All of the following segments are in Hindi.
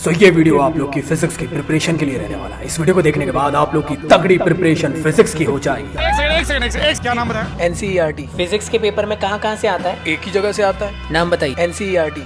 तो ये वीडियो आप लोग की फिजिक्स की प्रिपरेशन के लिए रहने वाला है। इस वीडियो को देखने के बाद आप लोग की तगड़ी प्रिपरेशन फिजिक्स की हो जाएगी। एक सेकंड, क्या नाम बताया? NCERT फिजिक्स के पेपर में कहाँ कहाँ से आता है? एक ही जगह से आता है, नाम बताइए। NCERT।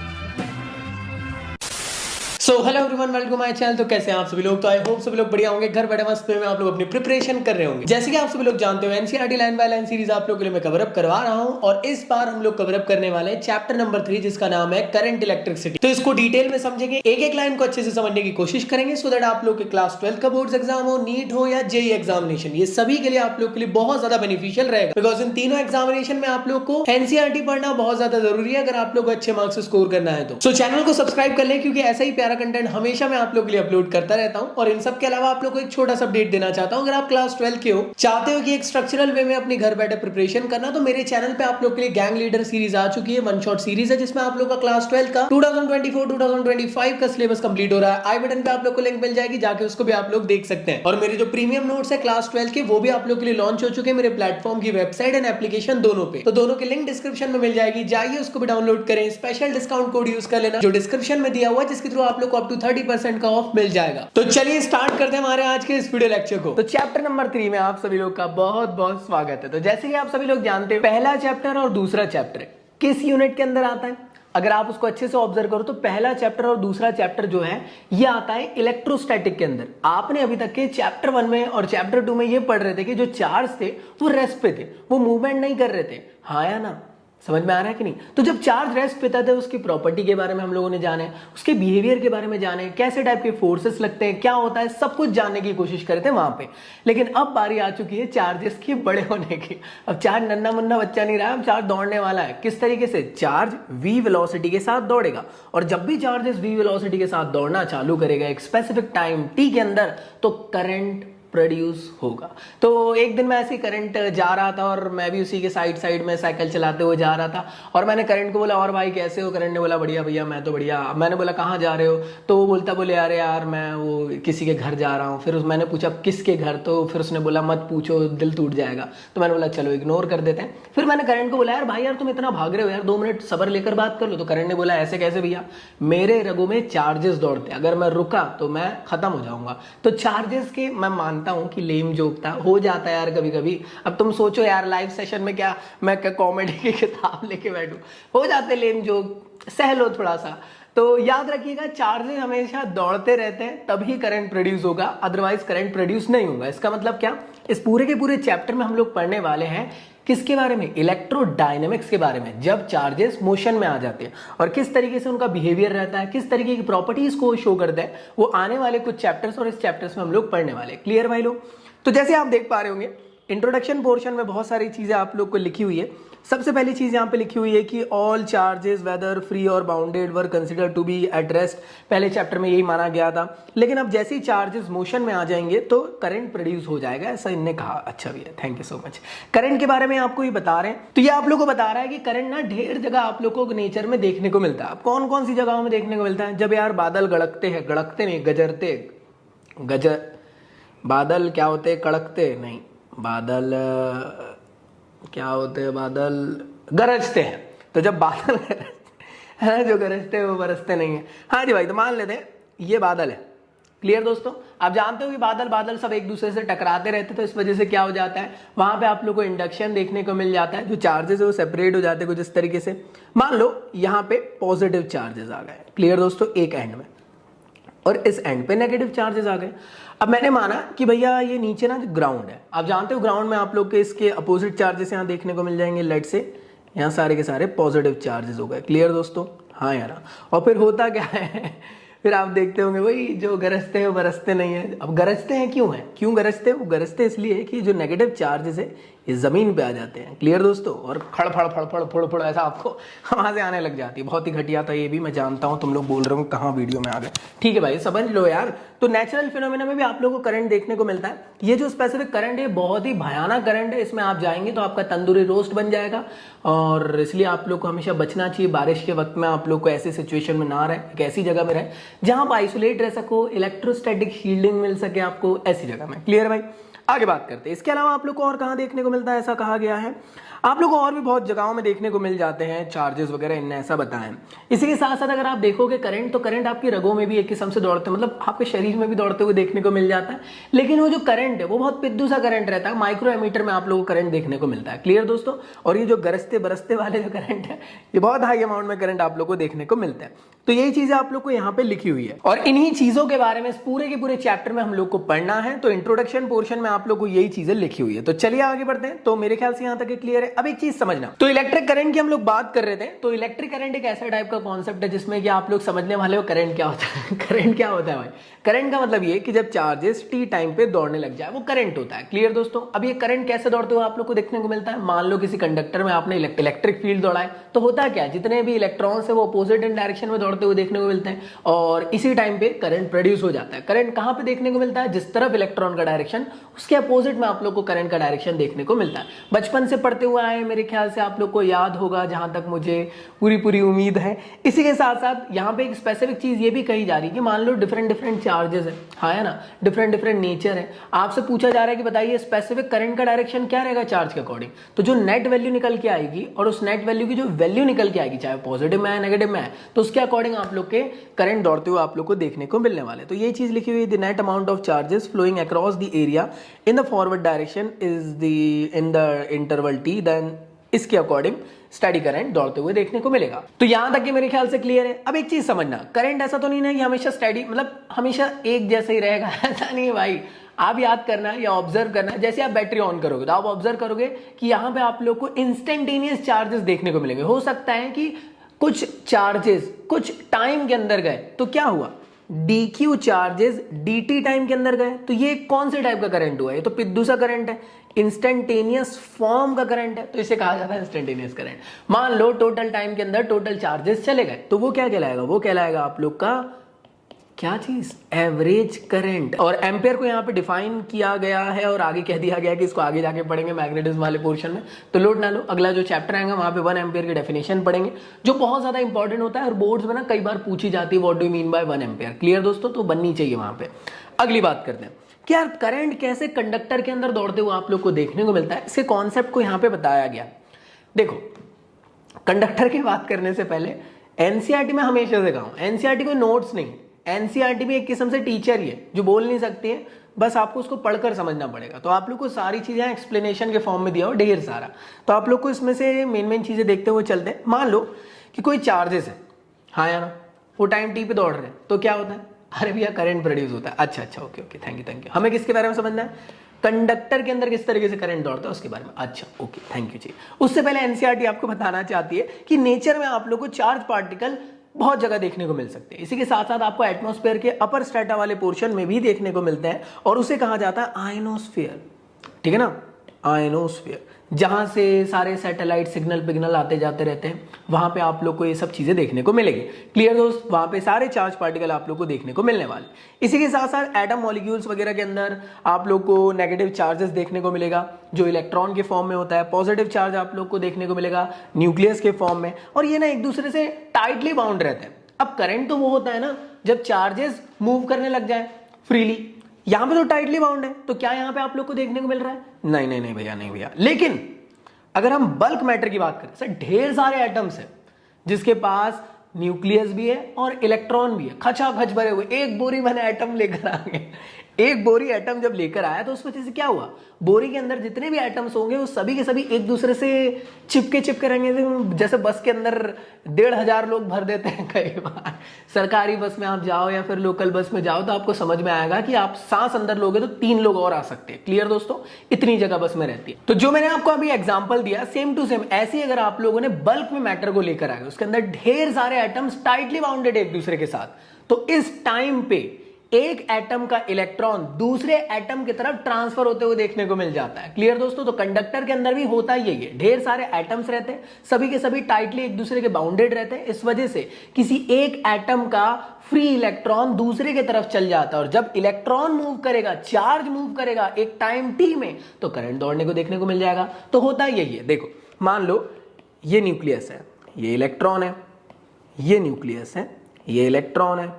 So hello everyone, welcome to my channel. तो कैसे हैं आप सभी लोग? तो आई होप सभी लोग बढ़िया होंगे, घर बैठे मस्त में आप लोग अपनी प्रिपरेशन कर रहे होंगे। जैसे कि आप सभी लोग जानते हो, NCERT line by line series आप लोग के लिए मैं कवर अप करवा रहा हूं और इस बार हम लोग कवर अप करने वाले हैं चैप्टर नंबर 3, जिसका नाम है करंट इलेक्ट्रिसिटी। तो इसको डिटेल में समझेंगे, एक एक लाइन को अच्छे से समझने की कोशिश करेंगे, सो दैट आप लोग के क्लास 12 का बोर्ड्स एग्जाम हो, नीट हो या जेईई एग्जामिनेशन, ये सभी के लिए आप लोग के लिए बहुत ज्यादा बेनिफिशियल रहेगा। बिकॉज इन तीनों एग्जामिनेशन में आप लोग को NCERT पढ़ना बहुत ज्यादा जरूरी है अगर आप लोग अच्छे मार्क्स स्कोर करना है तो। चैनल को सब्सक्राइब कर ले, क्योंकि ऐसा ही प्यारा कंटेंट हमेशा मैं आप लोग के लिए अपलोड करता रहता हूं। और इन सब के अलावा आप लोग को एक छोटा सा अपडेट देना चाहता हूं, अगर आप क्लास 12 के हो, चाहते हो कि एक स्ट्रक्चरल वे में अपनी घर बैठे प्रिपरेशन करना, तो मेरे चैनल पे आप लोग के लिए गैंग लीडर सीरीज आ चुकी है। वन शॉट सीरीज है जिसमें आप लोग का क्लास 12 का 2024-2025 का सिलेबस कंप्लीट हो रहा है। आई बटन पे आप लोग को लिंक मिल जाएगी, जाके उसको भी आप लोग देख सकते हैं। और मेरे जो प्रीमियम नोट्स है क्लास 12 के, वो भी आप लोग के लिए लॉन्च हो चुके हैं मेरे प्लेटफॉर्म की वेबसाइट एंड एप्लीकेशन दोनों पे। तो दोनों की लिंक डिस्क्रिप्शन में मिल जाएगी, जाइए उसको भी डाउनलोड करें। स्पेशल डिस्काउंट कोड यूज कर लेना जो डिस्क्रिप्शन में दिया हुआ है, जिसके थ्रू आप लोग को अप टू 30% का ऑफ मिल जाएगा। तो चलिए स्टार्ट करते हैं हमारे आज के इस वीडियो लेक्चर को। तो चैप्टर नंबर 3 में आप सभी लोग का बहुत बहुत स्वागत है। तो जैसे कि आप सभी लोग जानते हो, पहला चैप्टर और दूसरा चैप्टर किस यूनिट के अंदर आता है? अगर आप उसको अच्छे से ऑब्जर्व करो तो पहला चैप्टर और दूसरा चैप्टर जो है ये आता है इलेक्ट्रोस्टैटिक के अंदर। आपने अभी तक के चैप्टर 1 में और चैप्टर 2 में ये पढ़ रहे थे कि जो चार्ज थे वो रेस्ट पे थे, वो मूवमेंट नहीं कर रहे थे। हाँ या ना? समझ में आ रहा है कि नहीं? तो जब चार्ज रेस्ट पे था, उसकी प्रॉपर्टी के बारे में हम लोगों ने जाने, उसके बिहेवियर के बारे में जाने, कैसे टाइप के फोर्सेस लगते हैं, क्या होता है, सब कुछ जानने की कोशिश करे थे वहां पे। लेकिन अब बारी आ चुकी है चार्जेस के बड़े होने की। अब चार्ज नन्ना मुन्ना बच्चा नहीं रहा, अब चार्ज दौड़ने वाला है। किस तरीके से? चार्ज v वेलोसिटी के साथ दौड़ेगा, और जब भी चार्जेस v वेलोसिटी के साथ दौड़ना चालू करेगा एक स्पेसिफिक टाइम t के अंदर, तो करंट प्रोड्यूस होगा। तो एक दिन मैं ऐसे ही करंट जा रहा था और मैं भी उसी के साइड में साइकिल चलाते हुए जा रहा था, और मैंने करंट को बोला, और भाई कैसे हो? करंट ने बोला, बढ़िया भैया, मैं तो बढ़िया। मैंने बोला, कहाँ जा रहे हो? तो वो बोलता, बोले अरे यार मैं वो किसी के घर जा रहा हूँ। फिर मैंने पूछा किसके घर? तो फिर उसने बोला मत पूछो, दिल टूट जाएगा। तो मैंने बोला चलो इग्नोर कर देते हैं। फिर मैंने करंट को बोला, यार भाई यार तुम इतना भाग रहे हो यार, 2 मिनट सब्र लेकर बात कर लो। तो करंट ने बोला, ऐसे कैसे भैया? मेरे रगों में चार्जेस दौड़ते, अगर मैं रुका तो मैं खत्म हो जाऊंगा। तो चार्जेस के मैं मानता हूं कि लेम जोक हो जाता है यार कभी कभी। अब तुम सोचो यार, लाइव सेशन में क्या मैं कॉमेडी की किताब लेके बैठूं? हो जाते लेम जोक, सह लो थोड़ा सा। तो याद रखिएगा, चार्जेस हमेशा दौड़ते रहते हैं तभी करंट प्रोड्यूस होगा, अदरवाइज करंट प्रोड्यूस नहीं होगा। इसका मतलब क्या? इस पूरे के पूरे चैप्टर में हम लोग पढ़ने वाले हैं किसके बारे में? इलेक्ट्रोडायनेमिक्स के बारे में। जब चार्जेस मोशन में आ जाते हैं और किस तरीके से उनका बिहेवियर रहता है, किस तरीके की प्रॉपर्टीज को शो करता है, वो आने वाले कुछ चैप्टर्स और इस चैप्टर्स में हम लोग पढ़ने वाले। क्लियर भाई लोग? तो जैसे आप देख पा रहे होंगे, इंट्रोडक्शन पोर्शन में बहुत सारी चीजें आप लोग को लिखी हुई है। सबसे पहली चीज यहाँ पे लिखी हुई है कि ऑल चार्जेस वेदर फ्री और bounded were consider to be at rest. पहले चैप्टर में यही माना गया था, लेकिन अब जैसे ही चार्जेस मोशन में आ जाएंगे तो करंट प्रोड्यूस हो जाएगा, ऐसा इनने कहा। अच्छा भी है, thank you so much. Current के बारे में आपको ये बता रहे हैं, तो ये आप लोग को बता रहा है कि करंट ना ढेर जगह आप लोग को नेचर में देखने को मिलता है। अब कौन कौन सी जगहों में देखने को मिलता है? जब यार बादल गड़कते हैं, गड़कते नहीं, गजरते, बादल क्या होते हैं? कड़कते नहीं, बादल क्या होते हैं? बादल गरजते हैं। तो जब बादल है जो गरजते हैं वो बरसते नहीं है। हाँ जी भाई, तो मान लेते हैं ये बादल है। क्लियर दोस्तों? आप जानते हो कि बादल सब एक दूसरे से टकराते रहते, तो इस वजह से क्या हो जाता है, वहां पे आप लोग को इंडक्शन देखने को मिल जाता है। जो चार्जेस है वो सेपरेट हो जाते हैं कुछ इस तरीके से। मान लो यहाँ पे पॉजिटिव चार्जेस आ गए, क्लियर दोस्तों, एक एंड में, और इस एंड पे नेगेटिव चार्जेस आ गए। अब मैंने माना कि भैया ये नीचे ना ग्राउंड है। आप जानते हो ग्राउंड में आप लोग के इसके अपोजिट चार्जेस यहाँ देखने को मिल जाएंगे। लेट से यहाँ सारे के सारे पॉजिटिव चार्जेस हो गए। क्लियर दोस्तों? हाँ यार। और फिर होता क्या है, फिर आप देखते होंगे वही, जो गरजते हैं वो बरसते नहीं है। अब गरजते हैं क्यों गरजते हैं? वो गरजते इसलिए है कि जो नेगेटिव चार्जेस है ये जमीन पे आ जाते हैं। क्लियर दोस्तों? और फड़ ऐसा आपको वहां से आने लग जाती है। बहुत ही घटिया था ये भी, मैं जानता हूं। तुम लोग बोल रहे हो कहाँ वीडियो में आ गए। ठीक है भाई, समझ लो यार। तो नेचुरल फिनोमेना में भी आप लोगों को करंट देखने को मिलता है। ये जो स्पेसिफिक करंट है बहुत ही भयानक करंट है। इसमें आप जाएंगे तो आपका तंदूरी रोस्ट बन जाएगा, और इसलिए आप लोग को हमेशा बचना चाहिए। बारिश के वक्त में आप लोग को ऐसी सिचुएशन में ना रहे, एक ऐसी जगह में रहे जहां आप आइसोलेट रह सको, इलेक्ट्रोस्टैटिक शील्डिंग मिल सके आपको, ऐसी जगह में। क्लियर भाई? आगे बात करते हैं। इसके अलावा आप लोग को और कहाँ देखने को मिलता है, ऐसा कहा गया है आप लोग को और भी बहुत जगहों में देखने को मिल जाते हैं चार्जेस वगैरह, इनने ऐसा बताया है। इसी के साथ साथ अगर आप देखोगे करंट, तो करंट आपकी रगों में भी एक किस्म से दौड़ते हैं, मतलब आपके शरीर में भी दौड़ते हुए देखने को मिल जाता है। लेकिन वो जो करंट है वो बहुत पिद्दू सा करंट रहता है, माइक्रो एमीटर में आप लोगों को करंट देखने को मिलता है। क्लियर दोस्तों। और ये जो गरजते बरसते वाले जो करंट है, ये बहुत हाई अमाउंट में करंट आप लोग को देखने को मिलता है। तो यही चीजें आप लोग को यहाँ पे लिखी हुई है और इन्हीं चीजों के बारे में इस पूरे के पूरे चैप्टर में हम लोग को पढ़ना है। तो इंट्रोडक्शन पोर्शन में आप लोग को यही चीजें लिखी हुई है। तो चलिए आगे बढ़ते हैं। तो मेरे ख्याल से यहाँ तक क्लियर है। अब एक चीज समझना, तो इलेक्ट्रिक करंट की हम लोग बात कर रहे थे। तो इलेक्ट्रिक करंट एक ऐसा टाइप का कॉन्सेप्ट है जिसमें कि आप लोग समझने वाले हो करंट क्या होता है। करंट क्या होता है भाई? करंट का मतलब ये कि जब चार्जेस टी टाइम पे दौड़ने लग जाए वो करंट होता है। क्लियर दोस्तों। अब ये करंट कैसे दौड़ते हुए आप लोग को देखने को मिलता है? मान लो किसी कंडक्टर में आपने इलेक्ट्रिक फील्ड दौड़ाए, तो होता क्या है, जितने भी इलेक्ट्रॉन्स है वो अपोजिट इन डायरेक्शन में दौड़ते हुए देखने को मिलते हैं और इसी टाइम पे करंट प्रोड्यूस हो जाता है। करंट कहां पे देखने को मिलता है? जिस तरफ इलेक्ट्रॉन का डायरेक्शन, उसके अपोजिट में आप लोग को करंट का डायरेक्शन देखने को मिलता है। बचपन से पढ़ते हुए आए, मेरे ख्याल से आप लोग को याद होगा, जहां तक मुझे पूरी उम्मीद है। इसी के साथ साथ यहाँ पे एक स्पेसिफिक चीज ये भी कही जा रही है कि मान लो डिफरेंट चार्जेस है, हाँ है ना, डिफरेंट नेचर है। आपसे पूछा जा रहा है कि बताइए स्पेसिफिक करंट का डायरेक्शन क्या रहेगा चार्ज के अकॉर्डिंग। तो जो नेट वैल्यू निकल के आएगी और उस नेट वैल्यू की जो वैल्यू निकल के आएगी, चाहे पॉजिटिव में है नेगेटिव में है, तो उसके अकॉर्डिंग आप लोग के करंट दौड़ते हुए आप लोग को देखने को मिलने वाले। तो ये चीज लिखी हुई है, the net amount of charges flowing across the area in the forward direction is the in the interval t, then इसके अकॉर्डिंग स्टेडी करंट दौड़ते हुए देखने को मिलेगा। तो यहां तक कि मेरे ख्याल से क्लियर है। अब एक चीज समझना, करंट ऐसा तो नहीं है कि हमेशा स्टेडी, मतलब हमेशा एक जैसा ही रहेगा, ऐसा नहीं है भाई। आप याद करना या ऑब्जर्व करना, जैसे आप बैटरी ऑन करोगे तो आप ऑब्जर्व करोगे कि यहां पे आप लोग को इंस्टेंटेनियस चार्जेस देखने को मिलेंगे। हो सकता है कि कुछ चार्जेस कुछ टाइम के अंदर गए, तो क्या हुआ, dq चार्जेस dt टाइम के अंदर गए, तो ये कौन से टाइप का करंट हुआ? ये तो पिद्दू सा करंट है, इंस्टेंटेनियस फॉर्म का करंट है, तो इसे कहा जाता है इंस्टेंटेनियस करंट। मान लो टोटल टाइम के अंदर टोटल चार्जेस चले गए, तो वो क्या कहलाएगा? वो कहलाएगा आप लोग का क्या चीज? Average current. और एम्पेयर को यहाँ पे डिफाइन किया गया है और आगे कह दिया गया कि इसको आगे जाके पढ़ेंगे मैग्नेटिज्म वाले पोर्शन में, तो लोड ना लो। अगला जो चैप्टर आएगा वहां पे 1 एम्पेयर की डेफिनेशन पढ़ेंगे, जो बहुत ज्यादा इंपॉर्टेंट होता है और बोर्ड्स में ना कई बार पूछी जाती है, what do you mean by 1 ampere. Clear दोस्तों, तो बननी चाहिए वहां पे। अगली बात करते हैं कि यार करंट कैसे कंडक्टर के अंदर दौड़ते हुए आप लोग को देखने को मिलता है। इसके कॉन्सेप्ट को यहाँ पे बताया गया। देखो, कंडक्टर की बात करने से पहले एनसीईआरटी में हमेशा से कहूं, एनसीईआरटी कोई नोट्स नहीं, एनसीईआरटी भी एक किस्म से टीचर ही है जो बोल नहीं सकती है, बस आपको उसको पढ़कर समझना पड़ेगा। तो आप लोग को सारी चीजें एक्सप्लेनेशन के फॉर्म में दिया हो ढेर सारा, तो आप लोग को इसमें से मेन चीजें देखते हुए चलते हैं। मान लो कि कोई चार्जेस है, हाँ या ना, वो टाइम टी पे दौड़ रहे हैं, तो क्या होता है? अरे भैया करंट प्रोड्यूस होता है। अच्छा ओके थैंक यू। हमें किसके बारे में समझना है? कंडक्टर के अंदर किस तरीके से करंट दौड़ता है उसके बारे में। अच्छा ओके थैंक यू जी। उससे पहले एनसीईआरटी आपको बताना चाहती है कि नेचर में आप लोग को चार्ज पार्टिकल बहुत जगह देखने को मिल सकते हैं। इसी के साथ साथ आपको एटमॉस्फेयर के अपर स्ट्रेटा वाले पोर्शन में भी देखने को मिलते हैं और उसे कहा जाता है आयनोस्फीयर। ठीक है ना, आयनोस्फीयर, जहां से सारे सैटेलाइट सिग्नल पिग्नल आते जाते रहते हैं, वहां पे आप लोग को ये सब चीजें देखने को मिलेगी। क्लियर दोस्त, वहां पे सारे चार्ज पार्टिकल आप लोग को देखने को मिलने वाले। इसी के साथ साथ एटम मॉलिक्यूल्स वगैरह के अंदर आप लोग को नेगेटिव चार्जेस देखने को मिलेगा, जो इलेक्ट्रॉन के फॉर्म में होता है। पॉजिटिव चार्ज आप लोग को देखने को मिलेगा न्यूक्लियस के फॉर्म में, और ये ना एक दूसरे से टाइटली बाउंड रहते हैं। अब करंट तो वो होता है ना जब चार्जेस मूव करने लग जाए फ्रीली, यहां पे तो टाइटली बाउंड है, तो क्या यहां पे आप लोग को देखने को मिल रहा है? नहीं भैया। लेकिन अगर हम बल्क मैटर की बात करें, सर ढेर सारे एटम्स हैं जिसके पास न्यूक्लियस भी है और इलेक्ट्रॉन भी है, खचाखच भरे हुए। एक बोरी मैंने एटम लेकर आ गए, एक बोरी एटम जब लेकर आया तो उस वजह से क्या हुआ, बोरी के अंदर जितने भी एटम्स होंगे वो सभी के सभी एक दूसरे से चिपके रहेंगे। जैसे बस के अंदर 1,500 लोग भर देते हैं कई बार। सरकारी बस में आप जाओ या फिर लोकल बस में जाओ तो आपको समझ में आएगा कि आप सांस अंदर लोगे तो 3 लोग और आ सकते हैं। क्लियर दोस्तों, इतनी जगह बस में रहती है। तो जो मैंने आपको अभी एग्जाम्पल दिया सेम टू सेम ऐसे ही अगर आप लोगों ने बल्क में मैटर को लेकर आए, उसके अंदर ढेर सारे एटम्स टाइटली बाउंडेड एक दूसरे के साथ, तो इस टाइम पे एक एटम का इलेक्ट्रॉन दूसरे एटम की तरफ ट्रांसफर होते हुए देखने को मिल जाता है। क्लियर दोस्तों, तो कंडक्टर के अंदर भी होता ही है, ढेर सारे एटम्स रहते हैं, सभी के सभी टाइटली एक दूसरे के बाउंडेड रहते हैं। इस वजह से किसी एक एटम का फ्री इलेक्ट्रॉन दूसरे की तरफ चल जाता है, और जब इलेक्ट्रॉन मूव करेगा, चार्ज मूव करेगा एक टाइम टी में, तो करंट दौड़ने को देखने को मिल जाएगा। तो होता यही है। देखो, मान लो ये न्यूक्लियस है, ये इलेक्ट्रॉन है, ये न्यूक्लियस है, ये इलेक्ट्रॉन है,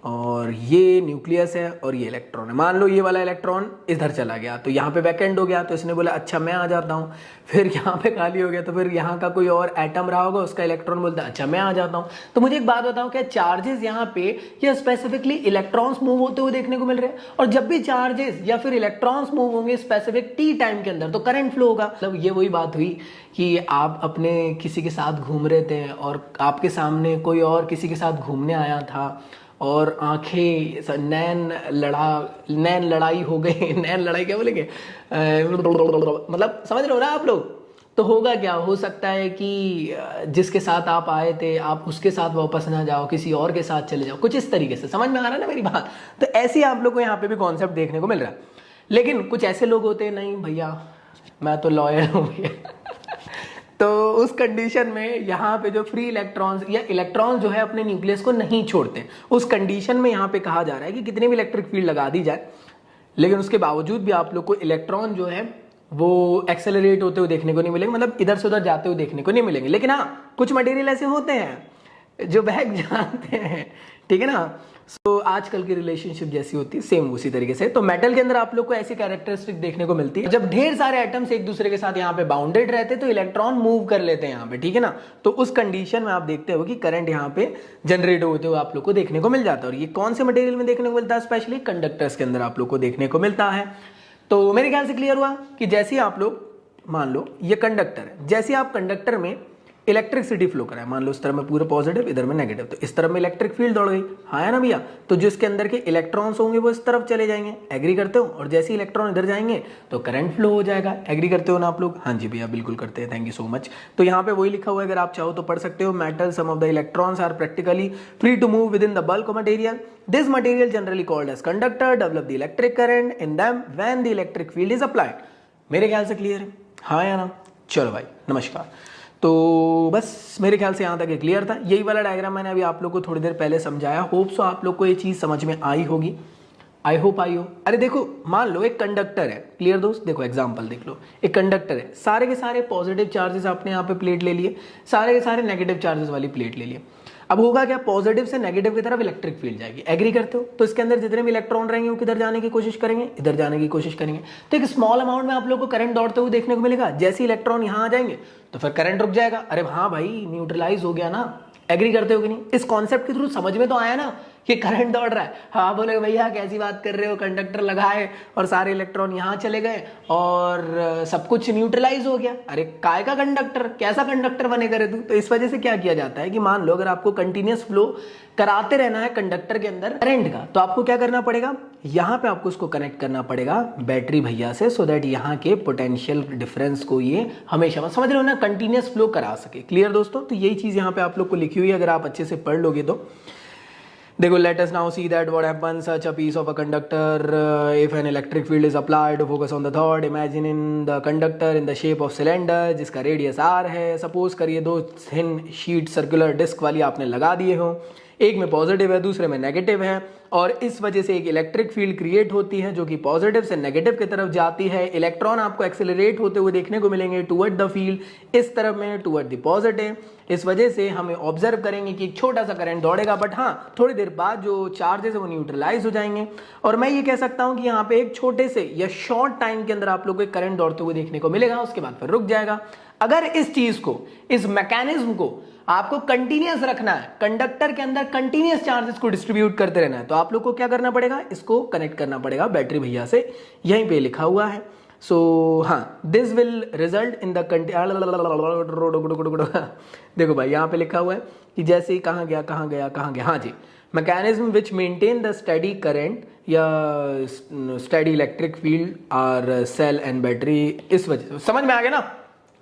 और ये न्यूक्लियस है और ये इलेक्ट्रॉन है। मान लो ये वाला इलेक्ट्रॉन इधर चला गया तो यहाँ पे वैकेंट हो गया, तो इसने बोला अच्छा मैं आ जाता हूँ। फिर यहाँ पे खाली हो गया तो फिर यहाँ का कोई और एटम रहा होगा, उसका इलेक्ट्रॉन बोलता है अच्छा मैं आ जाता हूँ। तो मुझे एक बात बताओ, क्या चार्जेस यहाँ पे या स्पेसिफिकली इलेक्ट्रॉन्स मूव होते हुए देखने को मिल रहे हैं? और जब भी चार्जेस या फिर इलेक्ट्रॉन्स मूव होंगे स्पेसिफिक टी टाइम के अंदर तो करंट फ्लो होगा। मतलब ये वही बात हुई कि आप अपने किसी के साथ घूम रहे थे और आपके सामने कोई और किसी के साथ घूमने आया था और आंखें नैन लड़ाई हो गई। नैन लड़ाई क्या बोलेंगे, मतलब समझ रहे हो ना आप लोग? तो होगा क्या, हो सकता है कि जिसके साथ आप आए थे आप उसके साथ वापस ना जाओ, किसी और के साथ चले जाओ, कुछ इस तरीके से। समझ में आ रहा है ना मेरी बात? तो ऐसे ही आप लोग को यहाँ पे भी कॉन्सेप्ट देखने को मिल रहा है। लेकिन कुछ ऐसे लोग होते हैं, नहीं भैया मैं तो लॉयर हूँ भैया तो उस कंडीशन में यहाँ पे जो फ्री इलेक्ट्रॉन्स या इलेक्ट्रॉन्स जो है अपने न्यूक्लियस को नहीं छोड़ते, उस कंडीशन में यहाँ पे कहा जा रहा है कि कितनी भी इलेक्ट्रिक फील्ड लगा दी जाए लेकिन उसके बावजूद भी आप लोग को इलेक्ट्रॉन जो है वो एक्सेलरेट होते हुए देखने को नहीं मिलेंगे, मतलब इधर से उधर जाते हुए देखने को नहीं मिलेंगे। लेकिन हाँ कुछ मटेरियल ऐसे होते हैं जो बहक जानते हैं, ठीक है ना। सो आजकल की रिलेशनशिप जैसी होती है सेम उसी तरीके से। तो मेटल के अंदर आप लोग को ऐसी कैरेक्टरिस्टिक देखने को मिलती है, जब ढेर सारे एटम्स एक दूसरे के साथ यहाँ पे बाउंडेड रहते हैं तो इलेक्ट्रॉन मूव कर लेते हैं यहाँ पे, ठीक है ना। तो उस कंडीशन में आप देखते हो कि करंट यहाँ पे जनरेट होते हुए आप लोग को देखने को मिल जाता है। और ये कौन से मटेरियल में देखने को मिलता है? स्पेशली कंडक्टर्स के अंदर आप लोग को देखने को मिलता है। तो मेरे ख्याल से क्लियर हुआ कि जैसे आप लोग मान लो ये कंडक्टर है, जैसे आप कंडक्टर में इलेक्ट्रिसिटी फ्लो करा है, मान लो इस तरफ में पूरा पॉजिटिव इधर में नेगेटिव, तो इस तरफ में इलेक्ट्रिक फील्ड दौड़ गई, हाँ है ना भैया। तो जो इसके अंदर के इलेक्ट्रॉन्स होंगे वो इस तरफ चले जाएंगे, एग्री करते हो? और जैसे इलेक्ट्रॉन इधर जाएंगे तो करंट फ्लो हो जाएगा, एग्री करते हो ना आप लोग? हाँ जी भैया बिल्कुल करते हैं, थैंक यू सो मच। तो यहाँ पे वही लिखा हुआ है, अगर आप चाहो तो पढ़ सकते हो। Metal some of the electrons are practically free to move within the bulk of material, this material generally called as conductor develop the electric current in them when the electric field is applied. मेरे ख्याल से क्लियर है, हाँ या ना? चलो भाई नमस्कार। तो बस मेरे ख्याल से यहाँ तक क्लियर था। यही वाला डायग्राम मैंने अभी आप लोग को थोड़ी देर पहले समझाया। होप सो आप लोग को ये चीज़ समझ में आई होगी, आई होप आई हो। अरे देखो मान लो एक कंडक्टर है, क्लियर दोस्त? देखो एग्जांपल देख लो, एक कंडक्टर है, सारे के सारे पॉजिटिव चार्जेस आपने यहाँ पे प्लेट ले लिए, सारे के सारे नेगेटिव चार्जेस वाली प्लेट ले लिए। अब होगा क्या, पॉजिटिव से नेगेटिव की तरफ इलेक्ट्रिक फील्ड जाएगी, एग्री करते हो? तो इसके अंदर जितने भी इलेक्ट्रॉन रहेंगे वो किधर जाने की कोशिश करेंगे? इधर जाने की कोशिश करेंगे। तो एक स्मॉल अमाउंट में आप लोग को करंट दौड़ते हुए देखने को मिलेगा। जैसे इलेक्ट्रॉन यहाँ आ जाएंगे तो फिर करंट रुक जाएगा। अरे हाँ भाई न्यूट्रलाइज हो गया ना, एग्री करते हो कि नहीं? इस कॉन्सेप्ट के थ्रू समझ में तो आया ना कि करंट दौड़ रहा है। हाँ बोले भैया कैसी बात कर रहे हो, कंडक्टर लगाए और सारे इलेक्ट्रॉन यहाँ चले गए और सब कुछ न्यूट्रलाइज हो गया। अरे काय का कंडक्टर, कैसा कंडक्टर बनेगा रे तू? तो इस वजह से क्या किया जाता है कि मान लो अगर आपको कंटिन्यूस फ्लो कराते रहना है कंडक्टर के अंदर करंट का, तो आपको क्या करना पड़ेगा, यहाँ पे आपको उसको कनेक्ट करना पड़ेगा बैटरी भैया से, सो दैट यहाँ के पोटेंशियल डिफरेंस को ये हमेशा समझ रहे हो ना, कंटिन्यूस फ्लो करा सके। क्लियर दोस्तों? तो यही चीज यहाँ पे आप लोग को लिखी हुई है, अगर आप अच्छे से पढ़ लोगे तो देखो। Let us now see that what happens such a piece of a conductor if an electric field is applied. Focus on the thought, imagine in the conductor in the shape of cylinder जिसका रेडियस r है। सपोज करिए दो थिन शीट सर्कुलर डिस्क वाली आपने लगा दिए हो, एक में पॉजिटिव है दूसरे में नेगेटिव है, और इस वजह से एक इलेक्ट्रिक फील्ड क्रिएट होती है जो कि पॉजिटिव से नेगेटिव की तरफ जाती है। इलेक्ट्रॉन आपको एक्सेलरेट होते हुए देखने को मिलेंगे टुवर्ड द फील्ड, इस तरफ में टुवर्ड द पॉजिटिव। इस वजह से हमें ऑब्जर्व करेंगे कि एक छोटा सा करंट दौड़ेगा, बट हाँ थोड़ी देर बाद जो चार्जेस है वो न्यूट्रलाइज हो जाएंगे। और मैं ये कह सकता हूँ कि यहाँ पे एक छोटे से या शॉर्ट टाइम के अंदर आप लोगों को करंट दौड़ते हुए देखने को मिलेगा, उसके बाद फिर रुक जाएगा। अगर इस चीज को, इस मैकेनिज्म को आपको कंटिन्यूअस रखना है, कंडक्टर के अंदर कंटिन्यूअस चार्जेस को डिस्ट्रीब्यूट करते रहना है, तो आप लोग को क्या करना पड़ेगा, इसको कनेक्ट करना पड़ेगा बैटरी भैया से, यहीं पे लिखा हुआ है। सो हाँ, this will result in the देखो भाई यहाँ पे लिखा हुआ है कि जैसे कहाँ गया कहाँ गया कहाँ गया, हाँ जी, mechanism which maintain the steady current या steady electric field are cell and battery. इस वजह से समझ में आ गया ना,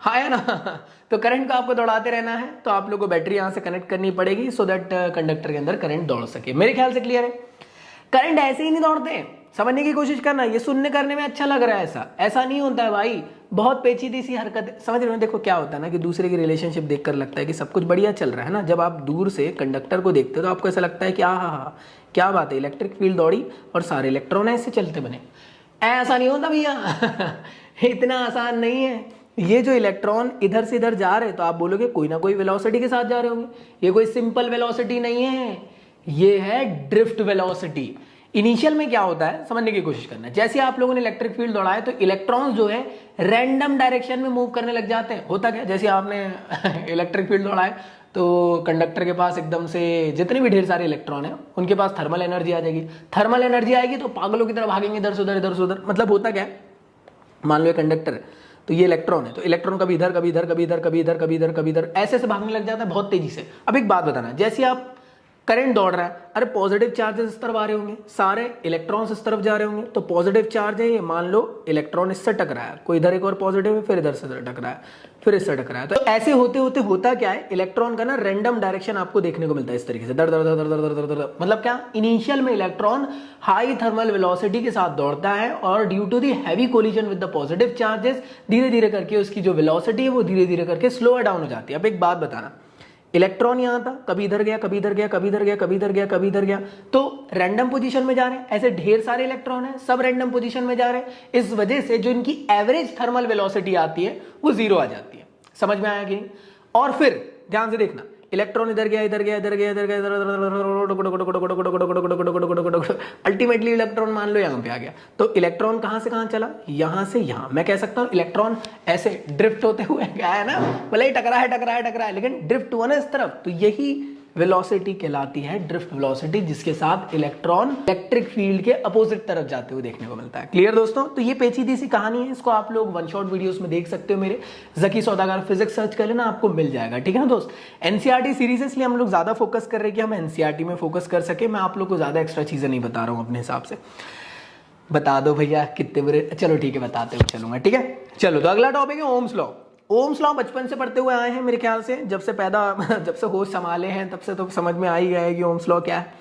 हाँ है ना? तो करंट को आपको दौड़ाते रहना है, तो आप लोग को बैटरी यहाँ से कनेक्ट करनी पड़ेगी सो दैट कंडक्टर के अंदर करंट दौड़ सके। मेरे ख्याल से क्लियर है। करंट ऐसे ही नहीं दौड़ते, समझने की कोशिश करना, ये सुनने करने में अच्छा लग रहा है, ऐसा नहीं होता है भाई, बहुत पेचीदी सी हरकत समझ रहे हो। देखो क्या होता है ना कि दूसरे की रिलेशनशिप देखकर लगता है कि सब कुछ बढ़िया चल रहा है ना, जब आप दूर से कंडक्टर को देखते हो तो आपको ऐसा लगता है कि हाँ क्या बात है, इलेक्ट्रिक फील्ड दौड़ी और सारे इलेक्ट्रॉन ऐसे चलते बने। ऐसा नहीं होता भैया इतना आसान नहीं है। ये जो इलेक्ट्रॉन इधर से इधर जा रहे हैं तो आप बोलोगे कोई ना कोई वेलोसिटी के साथ जा रहे होंगे, ये कोई सिंपल वेलोसिटी नहीं है, ये है ड्रिफ्ट वेलोसिटी। इनिशियल में क्या होता है समझने की कोशिश करना। जैसे आप लोगों ने इलेक्ट्रिक फील्ड दौड़ाया तो इलेक्ट्रॉन्स जो है रैंडम डायरेक्शन में मूव करने लग जाते हैं। होता क्या, जैसे आपने इलेक्ट्रिक फील्ड दौड़ाया तो कंडक्टर के पास एकदम से जितने भी ढेर सारे इलेक्ट्रॉन है उनके पास थर्मल एनर्जी आ जाएगी। थर्मल एनर्जी आएगी तो पागलों की तरह भागेंगे इधर से उधर, इधर से उधर। मतलब होता क्या है, मान लो ये कंडक्टर है तो ये इलेक्ट्रॉन है, तो इलेक्ट्रॉन कभी इधर कभी इधर कभी इधर कभी इधर कभी इधर कभी इधर ऐसे से भागने लग जाता है बहुत तेजी से। अब एक बात बताना, जैसे आप करंट दौड़ रहा है, अरे पॉजिटिव चार्जेस इस तरफ आ रहे होंगे, सारे इलेक्ट्रॉन्स इस तरफ जा रहे होंगे, तो पॉजिटिव चार्ज है ये, मान लो इलेक्ट्रॉन इससे टकराया है, कोई इधर एक और पॉजिटिव है, फिर इधर से टकराया, फिर इससे टकराया। तो ऐसे होते होते होता क्या है, इलेक्ट्रॉन का ना रैंडम डायरेक्शन आपको देखने को मिलता है इस तरीके से, दर दर दर दर दर दर दर। मतलब क्या, इनिशियल में इलेक्ट्रॉन हाई थर्मल वेलोसिटी के साथ दौड़ता है और due to the heavy collision with the positive charges धीरे धीरे करके उसकी जो वेलोसिटी है वो धीरे धीरे करके स्लोअर डाउन हो जाती है। अब एक बात बताना, इलेक्ट्रॉन यहां था, कभी इधर गया कभी इधर गया कभी इधर गया कभी इधर गया कभी इधर गया, तो रैंडम पोजीशन में जा रहे हैं। ऐसे ढेर सारे इलेक्ट्रॉन हैं, सब रैंडम पोजीशन में जा रहे हैं। इस वजह से जो इनकी एवरेज थर्मल वेलोसिटी आती है वो जीरो आ जाती है। समझ में आया कि? और फिर ध्यान से देखना, इलेक्ट्रॉन इधर गया इधर गया इधर गया इधर गया अल्टीमेटली इलेक्ट्रॉन मान लो यहां पे आ गया, तो इलेक्ट्रॉन कहां से कहां चला, यहां से यहां। मैं कह सकता हूं इलेक्ट्रॉन ऐसे ड्रिफ्ट होते हुए गया है ना, भले ही टकरा है लेकिन ड्रिफ्ट हुआ ना इस तरफ, तो यही वेलोसिटी कहलाती है ड्रिफ्ट वेलोसिटी, जिसके साथ इलेक्ट्रॉन इलेक्ट्रिक फील्ड के अपोजिट तरफ जाते हुए देखने को मिलता है। क्लियर दोस्तों? तो ये पेचीदी सी कहानी है, इसको आप लोग वन शॉट वीडियोस में देख सकते हो, मेरे जकी सौदागर फिजिक्स सर्च कर लेना, आपको मिल जाएगा। ठीक है ना दोस्त? एनसीईआरटी सीरीज इसलिए हम लोग ज्यादा फोकस कर रहे हैं कि हम एनसीईआरटी में फोकस कर सके। मैं आप लोग को ज्यादा एक्स्ट्रा चीजें नहीं बता रहा हूँ अपने हिसाब से। बता दो भैया कितने बुरे, चलो ठीक है बताते हुए चलूंगा। ठीक है चलो, तो अगला टॉपिक है ओम्स लॉ। ओम्स लॉ बचपन से पढ़ते हुए आए हैं मेरे ख्याल से, जब से होश संभाले हैं तब से तो समझ में आ ही गया है कि ओम्स लॉ क्या है।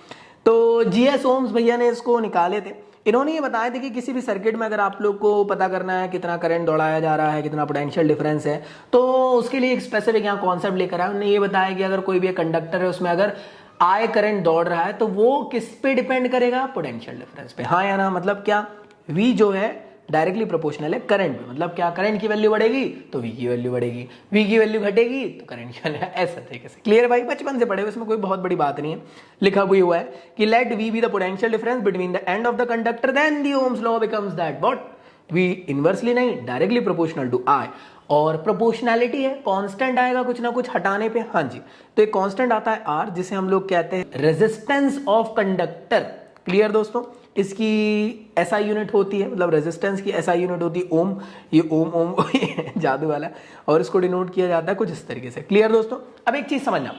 तो जीएस ओम्स भैया ने इसको निकाले थे। इन्होंने ये बताया थे कि किसी भी सर्किट में अगर आप लोग को पता करना है कितना करंट दौड़ाया जा रहा है, कितना पोटेंशियल डिफरेंस है, तो उसके लिए एक स्पेसिफिक यहाँ कॉन्सेप्ट लेकर आए। उन्होंने ये बताया कि अगर कोई भी कंडक्टर है उसमें अगर आई करंट दौड़ रहा है तो वो किस पे डिपेंड करेगा, पोटेंशियल डिफरेंस पे। हाँ या ना? मतलब क्या, V जो है डायरेक्टली प्रोपोर्शनल है करंट में। मतलब क्या, करंट की वैल्यू बढ़ेगी तो V की वैल्यू बढ़ेगी, V की वैल्यू घटेगी तो करंट की वैल्यू, ऐसा तरीके से। क्लियर भाई? बचपन से पढ़े, इसमें कोई बहुत बड़ी बात नहीं है। लिखा हुआ है कि let V be the potential difference between the end of the conductor, then the Ohm's law becomes that what, V inversely नहीं, डायरेक्टली प्रोपोर्शनल टू I। और प्रोपोर्शनैलिटी है, कांस्टेंट आएगा कुछ ना कुछ हटाने पे। हाँ जी, तो एक कांस्टेंट आता है R, जिसे हम लोग कहते हैं रेजिस्टेंस ऑफ कंडक्टर। क्लियर दोस्तों? इसकी एसआई यूनिट होती है, मतलब रेजिस्टेंस की एसआई यूनिट होती है ओम। ये ओम जादू वाला, और इसको डिनोट किया जाता है कुछ इस तरीके से। क्लियर दोस्तों? अब एक चीज समझना,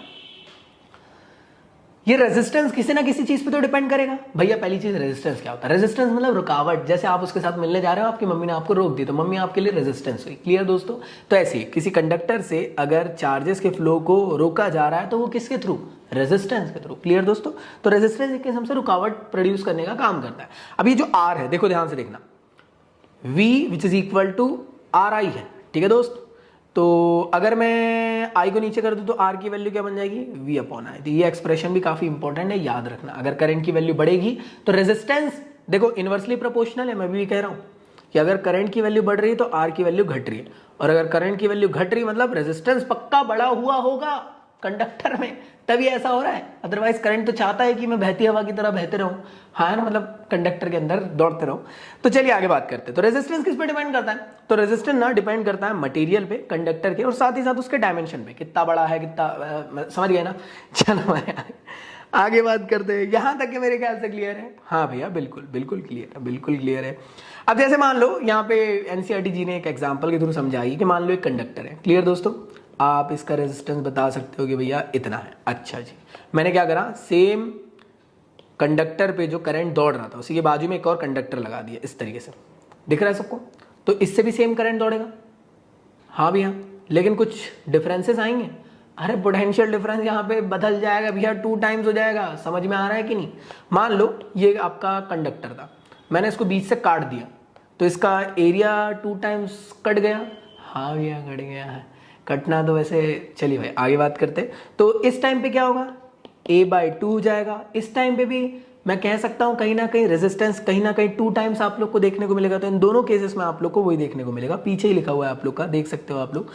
ये रेजिस्टेंस किसी ना किसी चीज पे तो डिपेंड करेगा। भैया पहली चीज रेजिस्टेंस क्या होता है? रेजिस्टेंस मतलब रुकावट। जैसे आप उसके साथ मिलने जा रहे हो, आपकी मम्मी ने आपको रोक दी तो मम्मी आपके लिए रेजिस्टेंस हुई। क्लियर दोस्तों? तो ऐसे ही किसी कंडक्टर से अगर चार्जेस के फ्लो को रोका जा रहा है तो वो किसके थ्रू, रेजिस्टेंस के थ्रू। क्लियर दोस्तों? तो रेजिस्टेंस एक किस्म से रुकावट प्रोड्यूस करने का काम करता है। अब ये जो R है, देखो ध्यान से देखना, V which is equal to RI है। ठीक है दोस्त? तो अगर मैं I को नीचे कर दूं तो R की वैल्यू क्या बन जाएगी, V अपॉन I। तो ये एक्सप्रेशन भी काफी इंपॉर्टेंट है, याद रखना। अगर करंट की वैल्यू बढ़ेगी तो रेजिस्टेंस देखो इनवर्सली प्रोपोर्शनल है। मैं भी कह रहा हूं कि अगर करंट की वैल्यू बढ़ रही है तो R की वैल्यू घट रही है, और अगर करंट की वैल्यू घट रही मतलब रेजिस्टेंस पक्का बढ़ा हुआ होगा कंडक्टर में, तभी ऐसा हो रहा है। अदरवाइज करंट तो चाहता है कि मैं बहती हवा की तरह बहते रहूं, हाँ ना, मतलब कंडक्टर के अंदर दौड़ते रहूं। तो चलिए आगे बात करते हैं। तो रेजिस्टेंस किस पे डिपेंड करता है? तो रेजिस्टेंस ना डिपेंड करता है मटेरियल पे, कंडक्टर के, और साथ ही साथ उसके डायमेंशन पे, कितना बड़ा है कितना, समझ गए ना? चलो आगे बात करते हैं। यहां तक के मेरे ख्याल से क्लियर है? हाँ भैया बिल्कुल बिल्कुल क्लियर है, बिल्कुल क्लियर है। अब जैसे मान लो यहाँ पे एनसीईआरटी जी ने एक एग्जाम्पल के थ्रू समझाई कि मान लो एक कंडक्टर है। क्लियर दोस्तों? आप इसका रेजिस्टेंस बता सकते हो कि भैया इतना है। अच्छा जी, मैंने क्या करा, सेम कंडक्टर पे जो करंट दौड़ रहा था उसी के बाजू में एक और कंडक्टर लगा दिया इस तरीके से। दिख रहा है सबको? तो इससे भी सेम करंट दौड़ेगा। हाँ भैया, लेकिन कुछ डिफरेंसेस आएंगे। अरे पोटेंशियल डिफरेंस यहाँ पे बदल जाएगा भैया, 2 टाइम्स हो जाएगा। समझ में आ रहा है कि नहीं? मान लो ये आपका कंडक्टर था, मैंने इसको बीच से काट दिया तो इसका एरिया 2 टाइम्स कट गया। हाँ भैया कट गया है, कटना तो वैसे। चलिए भाई आगे बात करते हैं। तो इस टाइम पे क्या होगा, A/2 हो जाएगा। इस टाइम पे भी मैं कह सकता हूं कहीं ना कहीं रेजिस्टेंस कहीं ना कहीं 2 टाइम्स आप लोग को देखने को मिलेगा। तो इन दोनों केसेस में आप लोग को वही देखने को मिलेगा, पीछे ही लिखा हुआ है आप लोग का, देख सकते हो आप लोग।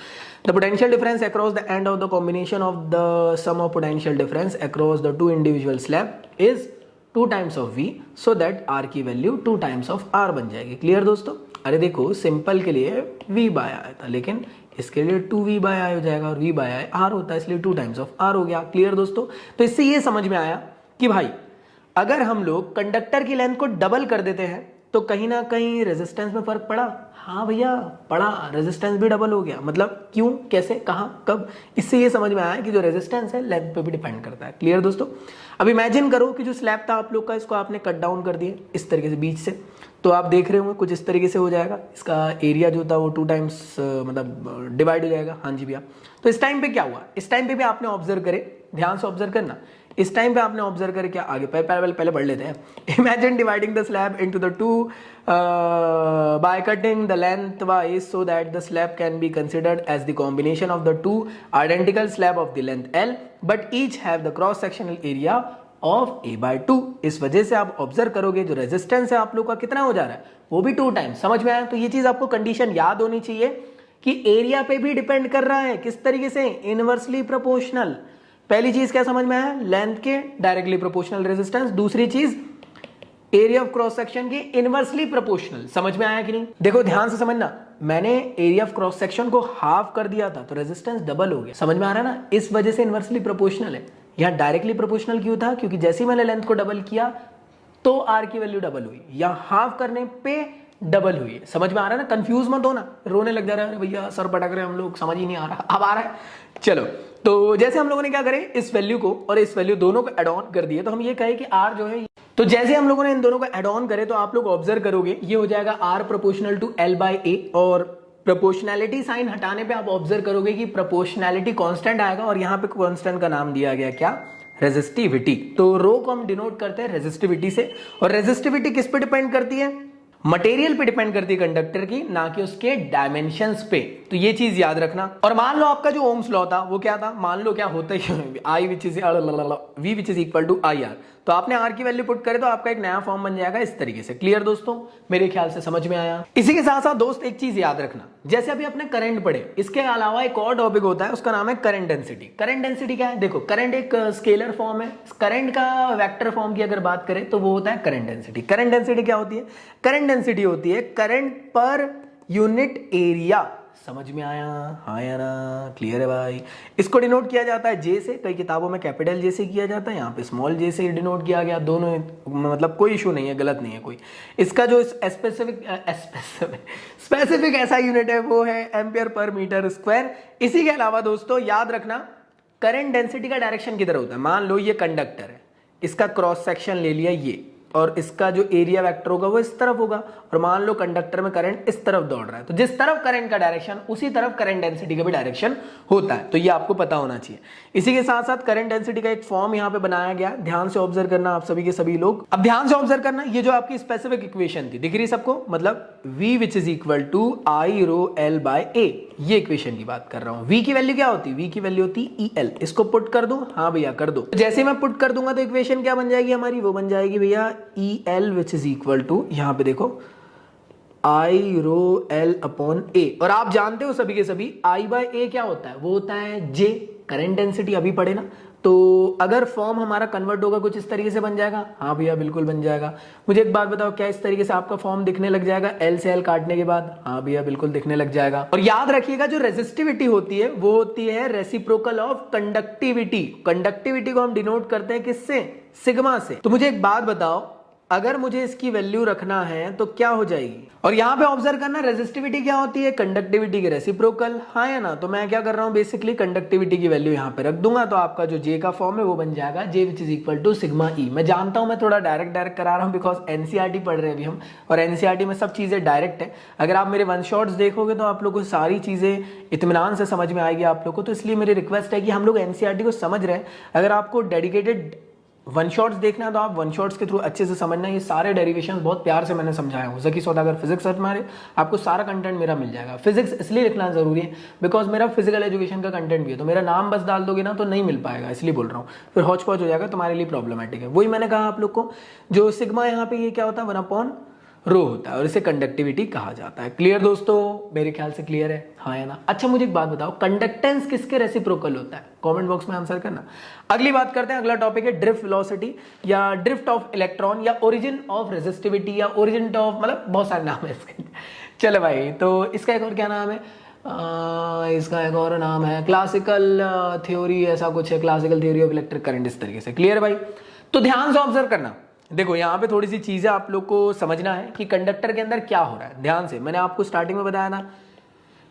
The potential difference across the end of the combination of the sum of potential difference across the 2 individual slab is 2 times of V, so that R की वैल्यू 2 टाइम्स ऑफ R बन जाएगी। क्लियर दोस्तों? अरे देखो सिंपल के लिए V बाय आया था, लेकिन इसके लिए 2V बाय आई हो जाएगा और V बाय आई R होता है, इसलिए 2 टाइम्स ऑफ R हो गया। क्लियर दोस्तों? तो इससे ये समझ में आया कि भाई अगर हम लोग कंडक्टर की लेंथ को डबल कर देते हैं तो कहीं ना कहीं रेजिस्टेंस में फर्क पड़ा। हाँ भैया पड़ा, रेजिस्टेंस भी डबल हो गया। मतलब क्यों, कैसे, कहां, कब? इससे ये समझ में आया कि जो रेजिस्टेंस है लेंथ पे भी डिपेंड करता है। क्लियर दोस्तों? अब इमेजिन करो कि जो स्लैब था आप लोग का, इसको आपने कट डाउन कर दिया इस तरीके से बीच से, तो आप देख रहे होंगे कुछ इस तरीके से हो जाएगा। इसका एरिया जो था वो 2 टाइम्स मतलब डिवाइड हो जाएगा। हाँ जी भैया। तो इस टाइम पे क्या हुआ, इस टाइम पे भी आपने ऑब्जर्व करे, ध्यान से ऑब्जर्व करना। इस टाइम पे आपने ऑब्जर्व करे क्या, आगे पहले पढ़ लेते हैं। Imagine dividing the slab into the 2 by cutting the lengthwise so that the slab can be considered as the combination of the 2 identical slab of the length L but each have the cross sectional area of A/2। इस वजह से आप ऑब्जर्व करोगे जो रेजिस्टेंस है आप लोग का कितना हो जा रहा है, वो भी 2 टाइम्स। समझ में आया? तो ये चीज आपको कंडीशन याद होनी चाहिए कि एरिया पे भी डिपेंड कर रहा है। किस तरीके से? Inversely proportional. पहली चीज क्या समझ में आया, लेंथ के डायरेक्टली प्रोपोर्शनल रेजिस्टेंस। दूसरी चीज एरिया ऑफ क्रॉस सेक्शन की इनवर्सली प्रोपोर्शनल। समझ में आया कि नहीं? देखो ध्यान से समझना, मैंने एरिया ऑफ क्रॉस सेक्शन को हाफ कर दिया था तो रेजिस्टेंस डबल हो गया। समझ में आ रहा है ना? इस वजह से इनवर्सली प्रोपोर्शनल है। यहां डायरेक्टली प्रोपोर्शनल क्यों था? क्योंकि जैसे ही मैंने लेंथ को डबल किया तो आर की वैल्यू डबल हुई, या हाफ करने पे डबल हुई। समझ में आ रहा है ना? कंफ्यूज मत होना, रोने लग जा रहा है भैया सर पटक रहे हम लोग, समझ ही नहीं आ रहा। अब आ रहा है? चलो, तो जैसे हम लोगों ने क्या करे, इस वैल्यू को और इस वैल्यू दोनों को एड ऑन कर दिए, तो हम ये कहे कि आर जो है, तो जैसे हम लोगों ने इन दोनों को एड ऑन करे तो आप लोग ऑब्जर्व करोगे ये हो जाएगा R proportional to L by A, और प्रोपोर्शनैलिटी साइन हटाने पे आप ऑब्जर्व करोगे कि प्रोपोर्शनैलिटी कांस्टेंट आएगा और यहां पे कांस्टेंट का नाम दिया गया क्या, रेजिस्टिविटी। तो रो को हम डिनोट करते हैं रेजिस्टिविटी से, और रेजिस्टिविटी किस पे डिपेंड करती है? मटेरियल पे डिपेंड करती है कंडक्टर की, ना कि उसके डायमेंशंस पे। तो ये चीज याद रखना। और मान लो आपका जो ओम्स लॉ था वो क्या था, मान लो क्या होता है, I which is V which is equal to I R. तो आपने आर की वैल्यू पुट करे तो आपका एक नया फॉर्म बन जाएगा इस तरीके से। क्लियर दोस्तों? मेरे ख्याल से समझ में आया। इसी के साथ साथ दोस्त एक चीज याद रखना, जैसे अभी अपने करंट पढ़े, इसके अलावा एक और टॉपिक होता है, उसका नाम है करंट डेंसिटी। करंट डेंसिटी क्या है? देखो करंट एक स्केलर फॉर्म है, करंट का वेक्टर फॉर्म की अगर बात करें तो वो होता है करंट डेंसिटी। करंट डेंसिटी क्या होती है? करंट डेंसिटी होती है करंट पर यूनिट एरिया। समझ में आया? हाँ या ना? क्लियर है भाई? इसको डिनोट किया जाता है जे से, कई किताबों में कैपिटल जे से किया जाता है, यहाँ पे स्मॉल जे से डिनोट किया गया। दोनों मतलब कोई इशू नहीं है, गलत नहीं है कोई। इसका जो स्पेसिफिक ऐसा यूनिट है वो है एम्पियर पर मीटर स्क्वायर। इसी के अलावा दोस्तों याद रखना, करंट डेंसिटी का डायरेक्शन किधर होता है? मान लो ये कंडक्टर है, इसका क्रॉस सेक्शन ले लिया ये, और इसका जो एरिया वेक्टर होगा वो इस तरफ होगा, और मान लो कंडक्टर में करंट इस तरफ दौड़ रहा है, तो जिस तरफ करंट का डायरेक्शन उसी तरफ करंट डेंसिटी का भी डायरेक्शन होता है। तो ये आपको पता होना चाहिए। इसी के साथ साथ करंट डेंसिटी का एक फॉर्म यहाँ पे बनाया गया, ध्यान से ऑब्जर्व करना आप सभी के सभी लोग। अब ध्यान से ऑब्जर्व करना, ये जो आपकी स्पेसिफिक इक्वेशन थी दिख रही सबको, मतलब V which is equal to I rho L by A, ये इक्वेशन की बात कर रहा हूं। V की वैल्यू क्या होती है? V की वैल्यू होती है EL। इसको पुट कर दूं? हाँ भैया कर दो। जैसे मैं पुट कर दूंगा तो इक्वेशन क्या बन जाएगी हमारी? वो बन जाएगी भैया EL which is equal to, यहां पे देखो आई रो एल अपॉन ए। और आप जानते हो सभी के सभी आई बाय ए क्या होता है? वो होता है J, करंट डेंसिटी अभी पढ़े ना। तो अगर फॉर्म हमारा कन्वर्ट होगा कुछ इस तरीके से बन जाएगा। हाँ भैया बिल्कुल बन जाएगा। मुझे एक बात बताओ, क्या इस तरीके से आपका फॉर्म दिखने लग जाएगा एल से एल काटने के बाद? हाँ भैया बिल्कुल दिखने लग जाएगा। और याद रखिएगा जो रेजिस्टिविटी होती है वो होती है रेसिप्रोकल ऑफ कंडक्टिविटी। कंडक्टिविटी को हम डिनोट करते हैं किससे? सिग्मा से। तो मुझे एक बात बताओ, अगर मुझे इसकी वैल्यू रखना है तो क्या हो जाएगी? और यहां पे ऑब्जर्व करना, रेजिस्टिविटी क्या होती है? कंडक्टिविटी के रेसिप्रोकल। हाँ या ना? तो मैं क्या कर रहा हूं, बेसिकली कंडक्टिविटी की वैल्यू यहां पे रख दूंगा, तो आपका जो जे का फॉर्म है वो बन जाएगा J which is equal to sigma E. मैं जानता हूं मैं थोड़ा डायरेक्ट करा रहा हूं, बिकॉज एनसीईआरटी पढ़ रहे हैं अभी हम, और एनसीईआरटी में सब चीजें डायरेक्ट है। अगर आप मेरे वन शॉट्स देखोगे तो आप लोग को सारी चीजें इत्मीनान से समझ में आएगी आप लोग को। तो इसलिए मेरी रिक्वेस्ट है कि हम लोग एनसीईआरटी को समझ रहे हैं। अगर आपको डेडिकेटेड वन शॉट्स देखना तो आप वन शॉट्स के थ्रू अच्छे से समझना, ये सारे डेरिवेशन बहुत प्यार से मैंने समझाया हूँ। जकी सौदागर फिजिक्स सर्च मारे आपको सारा कंटेंट मेरा मिल जाएगा। फिजिक्स इसलिए लिखना जरूरी है बिकॉज मेरा फिजिकल एजुकेशन का कंटेंट भी है, तो मेरा नाम बस डाल दोगे ना तो नहीं मिल पाएगा, इसलिए बोल रहा हूँ, फिर हौच पौच हो जाएगा, तुम्हारे लिए प्रॉब्लमेटिक है। वही मैंने कहा आप लोग को, जो सिग्मा यहाँ पे ये क्या होता है 1/ρ होता है और इसे कंडक्टिविटी कहा जाता है। क्लियर दोस्तों, मेरे ख्याल से क्लियर है, हाँ या ना। अच्छा मुझे एक बात बताओ, कंडक्टेंस किसके रेसिप्रोकल होता है? कमेंट बॉक्स में आंसर करना। अगली बात करते हैं, अगला टॉपिक है ड्रिफ्ट वेलोसिटी या ड्रिफ्ट ऑफ इलेक्ट्रॉन या ओरिजिन ऑफ रेजिस्टिविटी या ओरिजिन ऑफ, मतलब बहुत सारे नाम है इसके। चलो भाई, तो इसका एक और क्या नाम है? इसका एक और नाम है क्लासिकल थ्योरी, ऐसा कुछ है, classical theory of electric current, इस तरीके से। क्लियर भाई? तो ध्यान से ऑब्जर्व करना। देखो यहाँ पे थोड़ी सी चीजें आप लोग को समझना है कि कंडक्टर के अंदर क्या हो रहा है। ध्यान से, मैंने आपको स्टार्टिंग में बताया ना,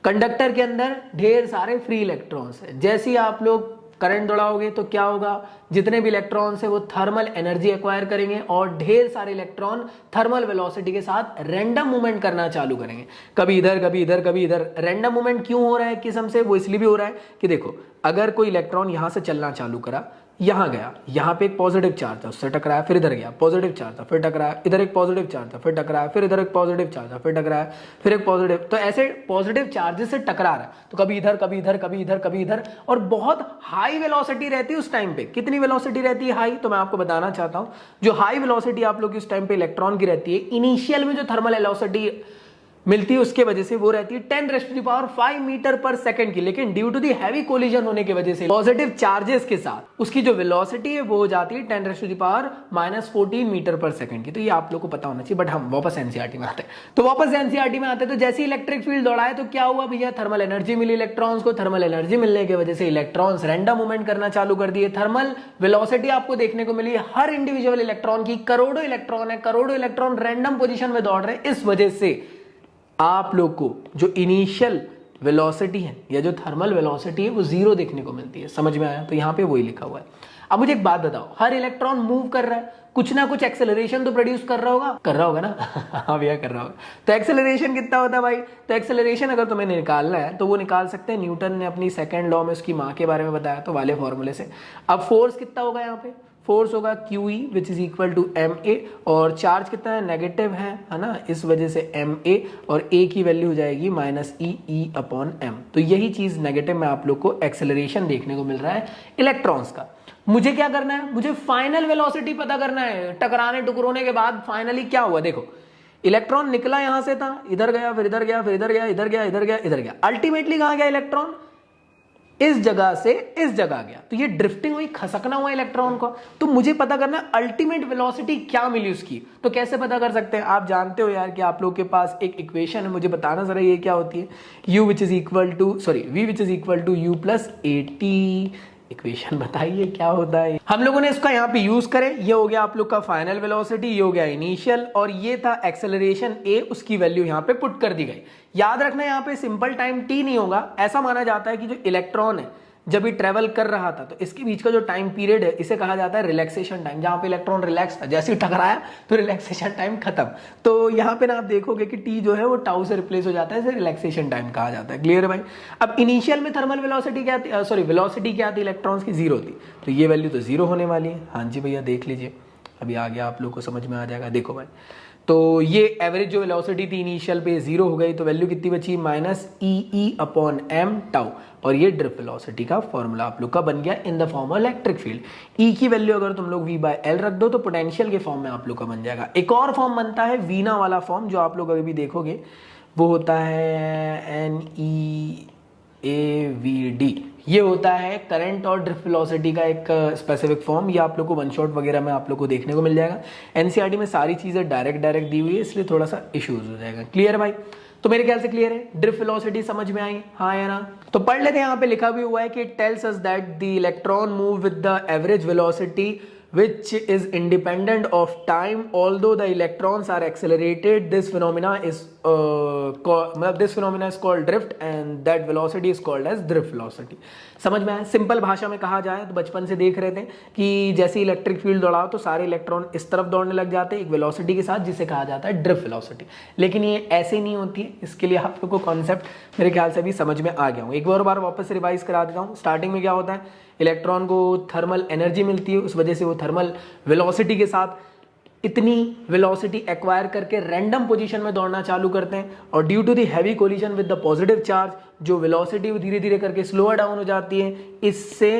कंडक्टर के अंदर ढेर सारे फ्री इलेक्ट्रॉन्स है। जैसे ही आप लोग करंट दौड़ाओगे तो क्या होगा, जितने भी इलेक्ट्रॉन्स है वो थर्मल एनर्जी एक्वायर करेंगे और ढेर सारे इलेक्ट्रॉन थर्मल वेलोसिटी के साथ रैंडम मूवमेंट करना चालू करेंगे, कभी इधर कभी इधर कभी इधर। रैंडम मूवमेंट क्यों हो रहा है किस्म से? वो इसलिए भी हो रहा है कि देखो, अगर कोई इलेक्ट्रॉन यहां से चलना चालू करा, यहां गया, यहां पे एक पॉजिटिव चार्ज था, उससे टकराया, फिर इधर गया, पॉजिटिव चार्ज था, फिर टकराया, इधर एक पॉजिटिव चार्ज था, फिर टकराया, फिर इधर एक पॉजिटिव चार्ज था, फिर टकराया, फिर एक पॉजिटिव, तो ऐसे पॉजिटिव चार्जेस से टकरा रहा है, तो कभी इधर कभी इधर कभी इधर कभी इधर, और बहुत हाई वेलोसिटी रहती है उस टाइम पे। कितनी वेलोसिटी रहती है हाई? तो मैं आपको बताना चाहता हूं, जो हाई वेलोसिटी आप लोग की उस टाइम पे इलेक्ट्रॉन की रहती है, इनिशियल में जो थर्मल वेलोसिटी मिलती है उसके वजह से वो रहती है 10⁵ मीटर पर सेकंड की, लेकिन due to the heavy collision होने की वजह से पॉजिटिव चार्जेस के साथ उसकी जो वेलोसिटी है वो हो जाती है 10⁻⁻14 मीटर पर सेकंड की। तो ये आप लोग को पता होना चाहिए। बट हम वापस एनसीईआरटी में आते हैं, तो जैसे इलेक्ट्रिक फील्ड दौड़ाए तो क्या हुआ भैया, थर्मल एनर्जी मिली इलेक्ट्रॉन्स को। थर्मल एनर्जी मिलने की वजह से इलेक्ट्रॉन्स रैंडम मूवमेंट करना चालू कर दिए। थर्मल वेलोसिटी आपको देखने को मिली, हर इंडिविजुअल इलेक्ट्रॉन की करोड़ों इलेक्ट्रॉन है, करोड़ों इलेक्ट्रॉन रैंडम पोजिशन में दौड़ रहे हैं। इस वजह से आप लोग को जो इनिशियल वेलोसिटी है या जो थर्मल वेलोसिटी है वो जीरो देखने को मिलती है। समझ में आया? तो यहां पे वही लिखा हुआ है। अब मुझे एक बात बताओ, हर इलेक्ट्रॉन मूव कर रहा है, कुछ ना कुछ एक्सेलरेशन तो प्रोड्यूस कर रहा होगा ना? हाँ भैया कर रहा होगा। तो एक्सेलरेशन कितना होता है भाई? तो एक्सेलरेशन अगर तुम्हें निकालना है तो वो निकाल सकते हैं, न्यूटन ने अपनी सेकंड लॉ में उसकी माँ के बारे में बताया तो वाले फॉर्मूले से। अब फोर्स कितना होगा यहाँ पे? फोर्स होगा QE which is equal to MA, और चार्ज कितना है? नेगेटिव है ना, इस वजह से MA, और A की वैल्यू हो जाएगी -E/m। तो यही चीज नेगेटिव में आप लोग को एक्सेलरेशन देखने को मिल रहा है इलेक्ट्रॉन्स का। मुझे क्या करना है? मुझे फाइनल वेलोसिटी पता करना है। टकराने टुकराने के बाद फाइनली क्या हुआ? देखो, इलेक्ट्रॉन निकला यहां से था, इधर गया, फिर इधर गया, फिर इधर गया, इधर गया, इधर गया, इधर गया, अल्टीमेटली कहां गया इलेक्ट्रॉन? इस जगह से इस जगह गया। तो ये ड्रिफ्टिंग हुई, खसकना हुआ इलेक्ट्रॉन को। तो मुझे पता करना है अल्टीमेट वेलोसिटी क्या मिली उसकी। तो कैसे पता कर सकते हैं? आप जानते हो यार कि आप लोग के पास एक इक्वेशन है, मुझे बताना जरा ये क्या होती है। v which is equal to u plus AT। Equation बताइए क्या होता है। हम लोगों ने इसका यहाँ पे यूज करें, ये हो गया आप लोग का फाइनल वेलोसिटी, ये हो गया इनिशियल, और ये था एक्सेलरेशन A, उसकी वैल्यू यहाँ पे पुट कर दी गई। याद रखना यहाँ पे सिंपल टाइम t नहीं होगा। ऐसा माना जाता है कि जो इलेक्ट्रॉन है जब भी ट्रेवल कर रहा था तो इसके बीच का जो टाइम पीरियड है इसे कहा जाता है रिलैक्सेशन टाइम, जहां पे इलेक्ट्रॉन रिलैक्स था, जैसे ही टकराया तो रिलैक्सेशन टाइम खत्म। तो यहाँ पे ना आप देखोगे कि टी जो है वो टाउ से रिप्लेस हो जाता है, इसे रिलैक्सेशन टाइम कहा जाता है। क्लियर है भाई? अब इनिशियल में थर्मल वेलोसिटी क्या थी, वेलोसिटी क्या थी इलेक्ट्रॉन्स की? जीरो थी। तो ये वैल्यू तो जीरो होने वाली है। हाँ जी भैया देख लीजिए, अभी आ गया, आप लोग को समझ में आ जाएगा। देखो भाई, तो ये एवरेज जो वेलोसिटी थी इनिशियल पे जीरो हो गई, तो वैल्यू कितनी बची? -E/m टाउ, और ये ड्रिफ्ट वेलोसिटी का फॉर्मूला आप लोग का बन गया in the form of electric field. E की वैल्यू अगर तुम लोग V/L रख दो तो पोटेंशियल के फॉर्म में आप लोग का बन जाएगा। एक और फॉर्म बनता है वीना वाला फॉर्म, जो आप लोग अभी भी देखोगे, वो होता है NEAVD। ये होता है करंट और ड्रिफ्ट वेलोसिटी का एक स्पेसिफिक फॉर्म। ये आप लोग को वन शॉट वगैरह में आप लोग को देखने को मिल जाएगा। एनसीईआरटी में सारी चीजें डायरेक्ट दी हुई है, इसलिए थोड़ा सा इश्यूज हो जाएगा। क्लियर भाई? तो मेरे ख्याल से क्लियर है। ड्रिफ्ट वेलोसिटी समझ में आई, हाँ या ना? तो पढ़ लेते हैं। यहाँ पे लिखा भी हुआ है कि it tells us that the electron move with the average velocity which is independent of time although the electrons are accelerated. This phenomena is called drift and that velocity is called as drift velocity। समझ में आया? सिंपल भाषा में कहा जाए तो बचपन से देख रहे थे कि जैसे इलेक्ट्रिक फील्ड दौड़ाओ तो सारे इलेक्ट्रॉन इस तरफ दौड़ने लग जाते हैं एक वेलोसिटी के साथ, जिसे कहा जाता है ड्रिफ्ट वेलोसिटी। लेकिन ये ऐसे नहीं होती है। इसके लिए आप लोग को कॉन्सेप्ट मेरे ख्याल से भी समझ में आ गया हूँ। एक बार वापस से रिवाइज करा देता हूँ। स्टार्टिंग में क्या होता है? इलेक्ट्रॉन को थर्मल एनर्जी मिलती है, उस वजह से वो थर्मल वेलोसिटी के साथ इतनी वेलोसिटी एक्वायर करके रैंडम पोजीशन में दौड़ना चालू करते हैं, और due to the heavy collision with the positive charge जो वेलोसिटी वो धीरे धीरे करके स्लोअर डाउन हो जाती है, इससे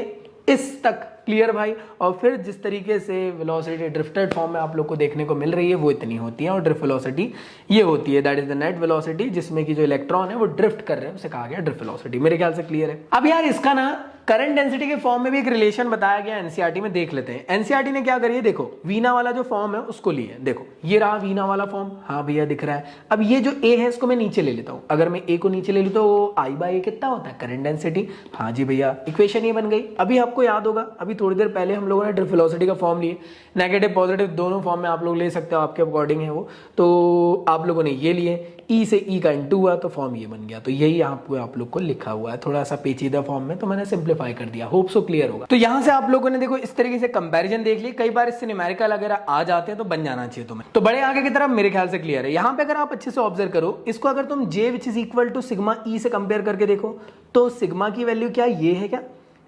इस तक। क्लियर भाई? और फिर जिस तरीके से वेलोसिटी ड्रिफ्टेड फॉर्म में आप लोग को देखने को मिल रही है वो इतनी होती है, और ड्रिफ्ट वेलोसिटी ये होती है, that is the net velocity, जिसमें कि जो इलेक्ट्रॉन है वो ड्रिफ्ट कर रहे हैं, उसे कहा गया ड्रिफ्ट वेलोसिटी। मेरे ख्याल से क्लियर है। अब यार इसका ना करंट डेंसिटी के फॉर्म में भी एक रिलेशन बताया गया एनसीईआरटी में, देख लेते हैं। एनसीईआरटी ने क्या करी है, देखो वीना वाला जो फॉर्म है उसको लिए, देखो ये रहा वीना वाला फॉर्म, हाँ भैया दिख रहा है। अब ये जो ए है इसको मैं नीचे ले लेता हूं, अगर मैं ए को नीचे ले लूं तो आई बाई ए कितना होता है, करंट डेंसिटी। हाँ जी भैया, इक्वेशन ये बन गई। अभी आपको याद होगा, अभी थोड़ी देर पहले हम लोगों ने ड्रिफ्ट वेलोसिटी का फॉर्म लिए, नेगेटिव पॉजिटिव दोनों फॉर्म में आप लोग ले सकते हो, आपके अकॉर्डिंग है वो। तो आप लोगों ने ये लिए, ई से ई का इनटू हुआ तो फॉर्म ये बन गया। तो यही आपको आप लोग को लिखा हुआ है, थोड़ा सा पेचीदा फॉर्म में, तो मैंने सिंप्लीफाई कर दिया। होप सो क्लियर होगा। तो यहां से आप लोगों ने देखो इस तरीके से कंपैरिजन देख ली, कई बार इससे न्यूमेरिकल वगैरह आ जाते हैं तो बन जाना चाहिए तुम्हें। तो बड़े आगे की तरफ मेरे ख्याल से क्लियर है। यहां पे अगर आप अच्छे से ऑब्जर्व करो इसको, अगर तुम J which is equal to sigma E से कंपेयर करके देखो तो सिग्मा की वैल्यू क्या ये है, क्या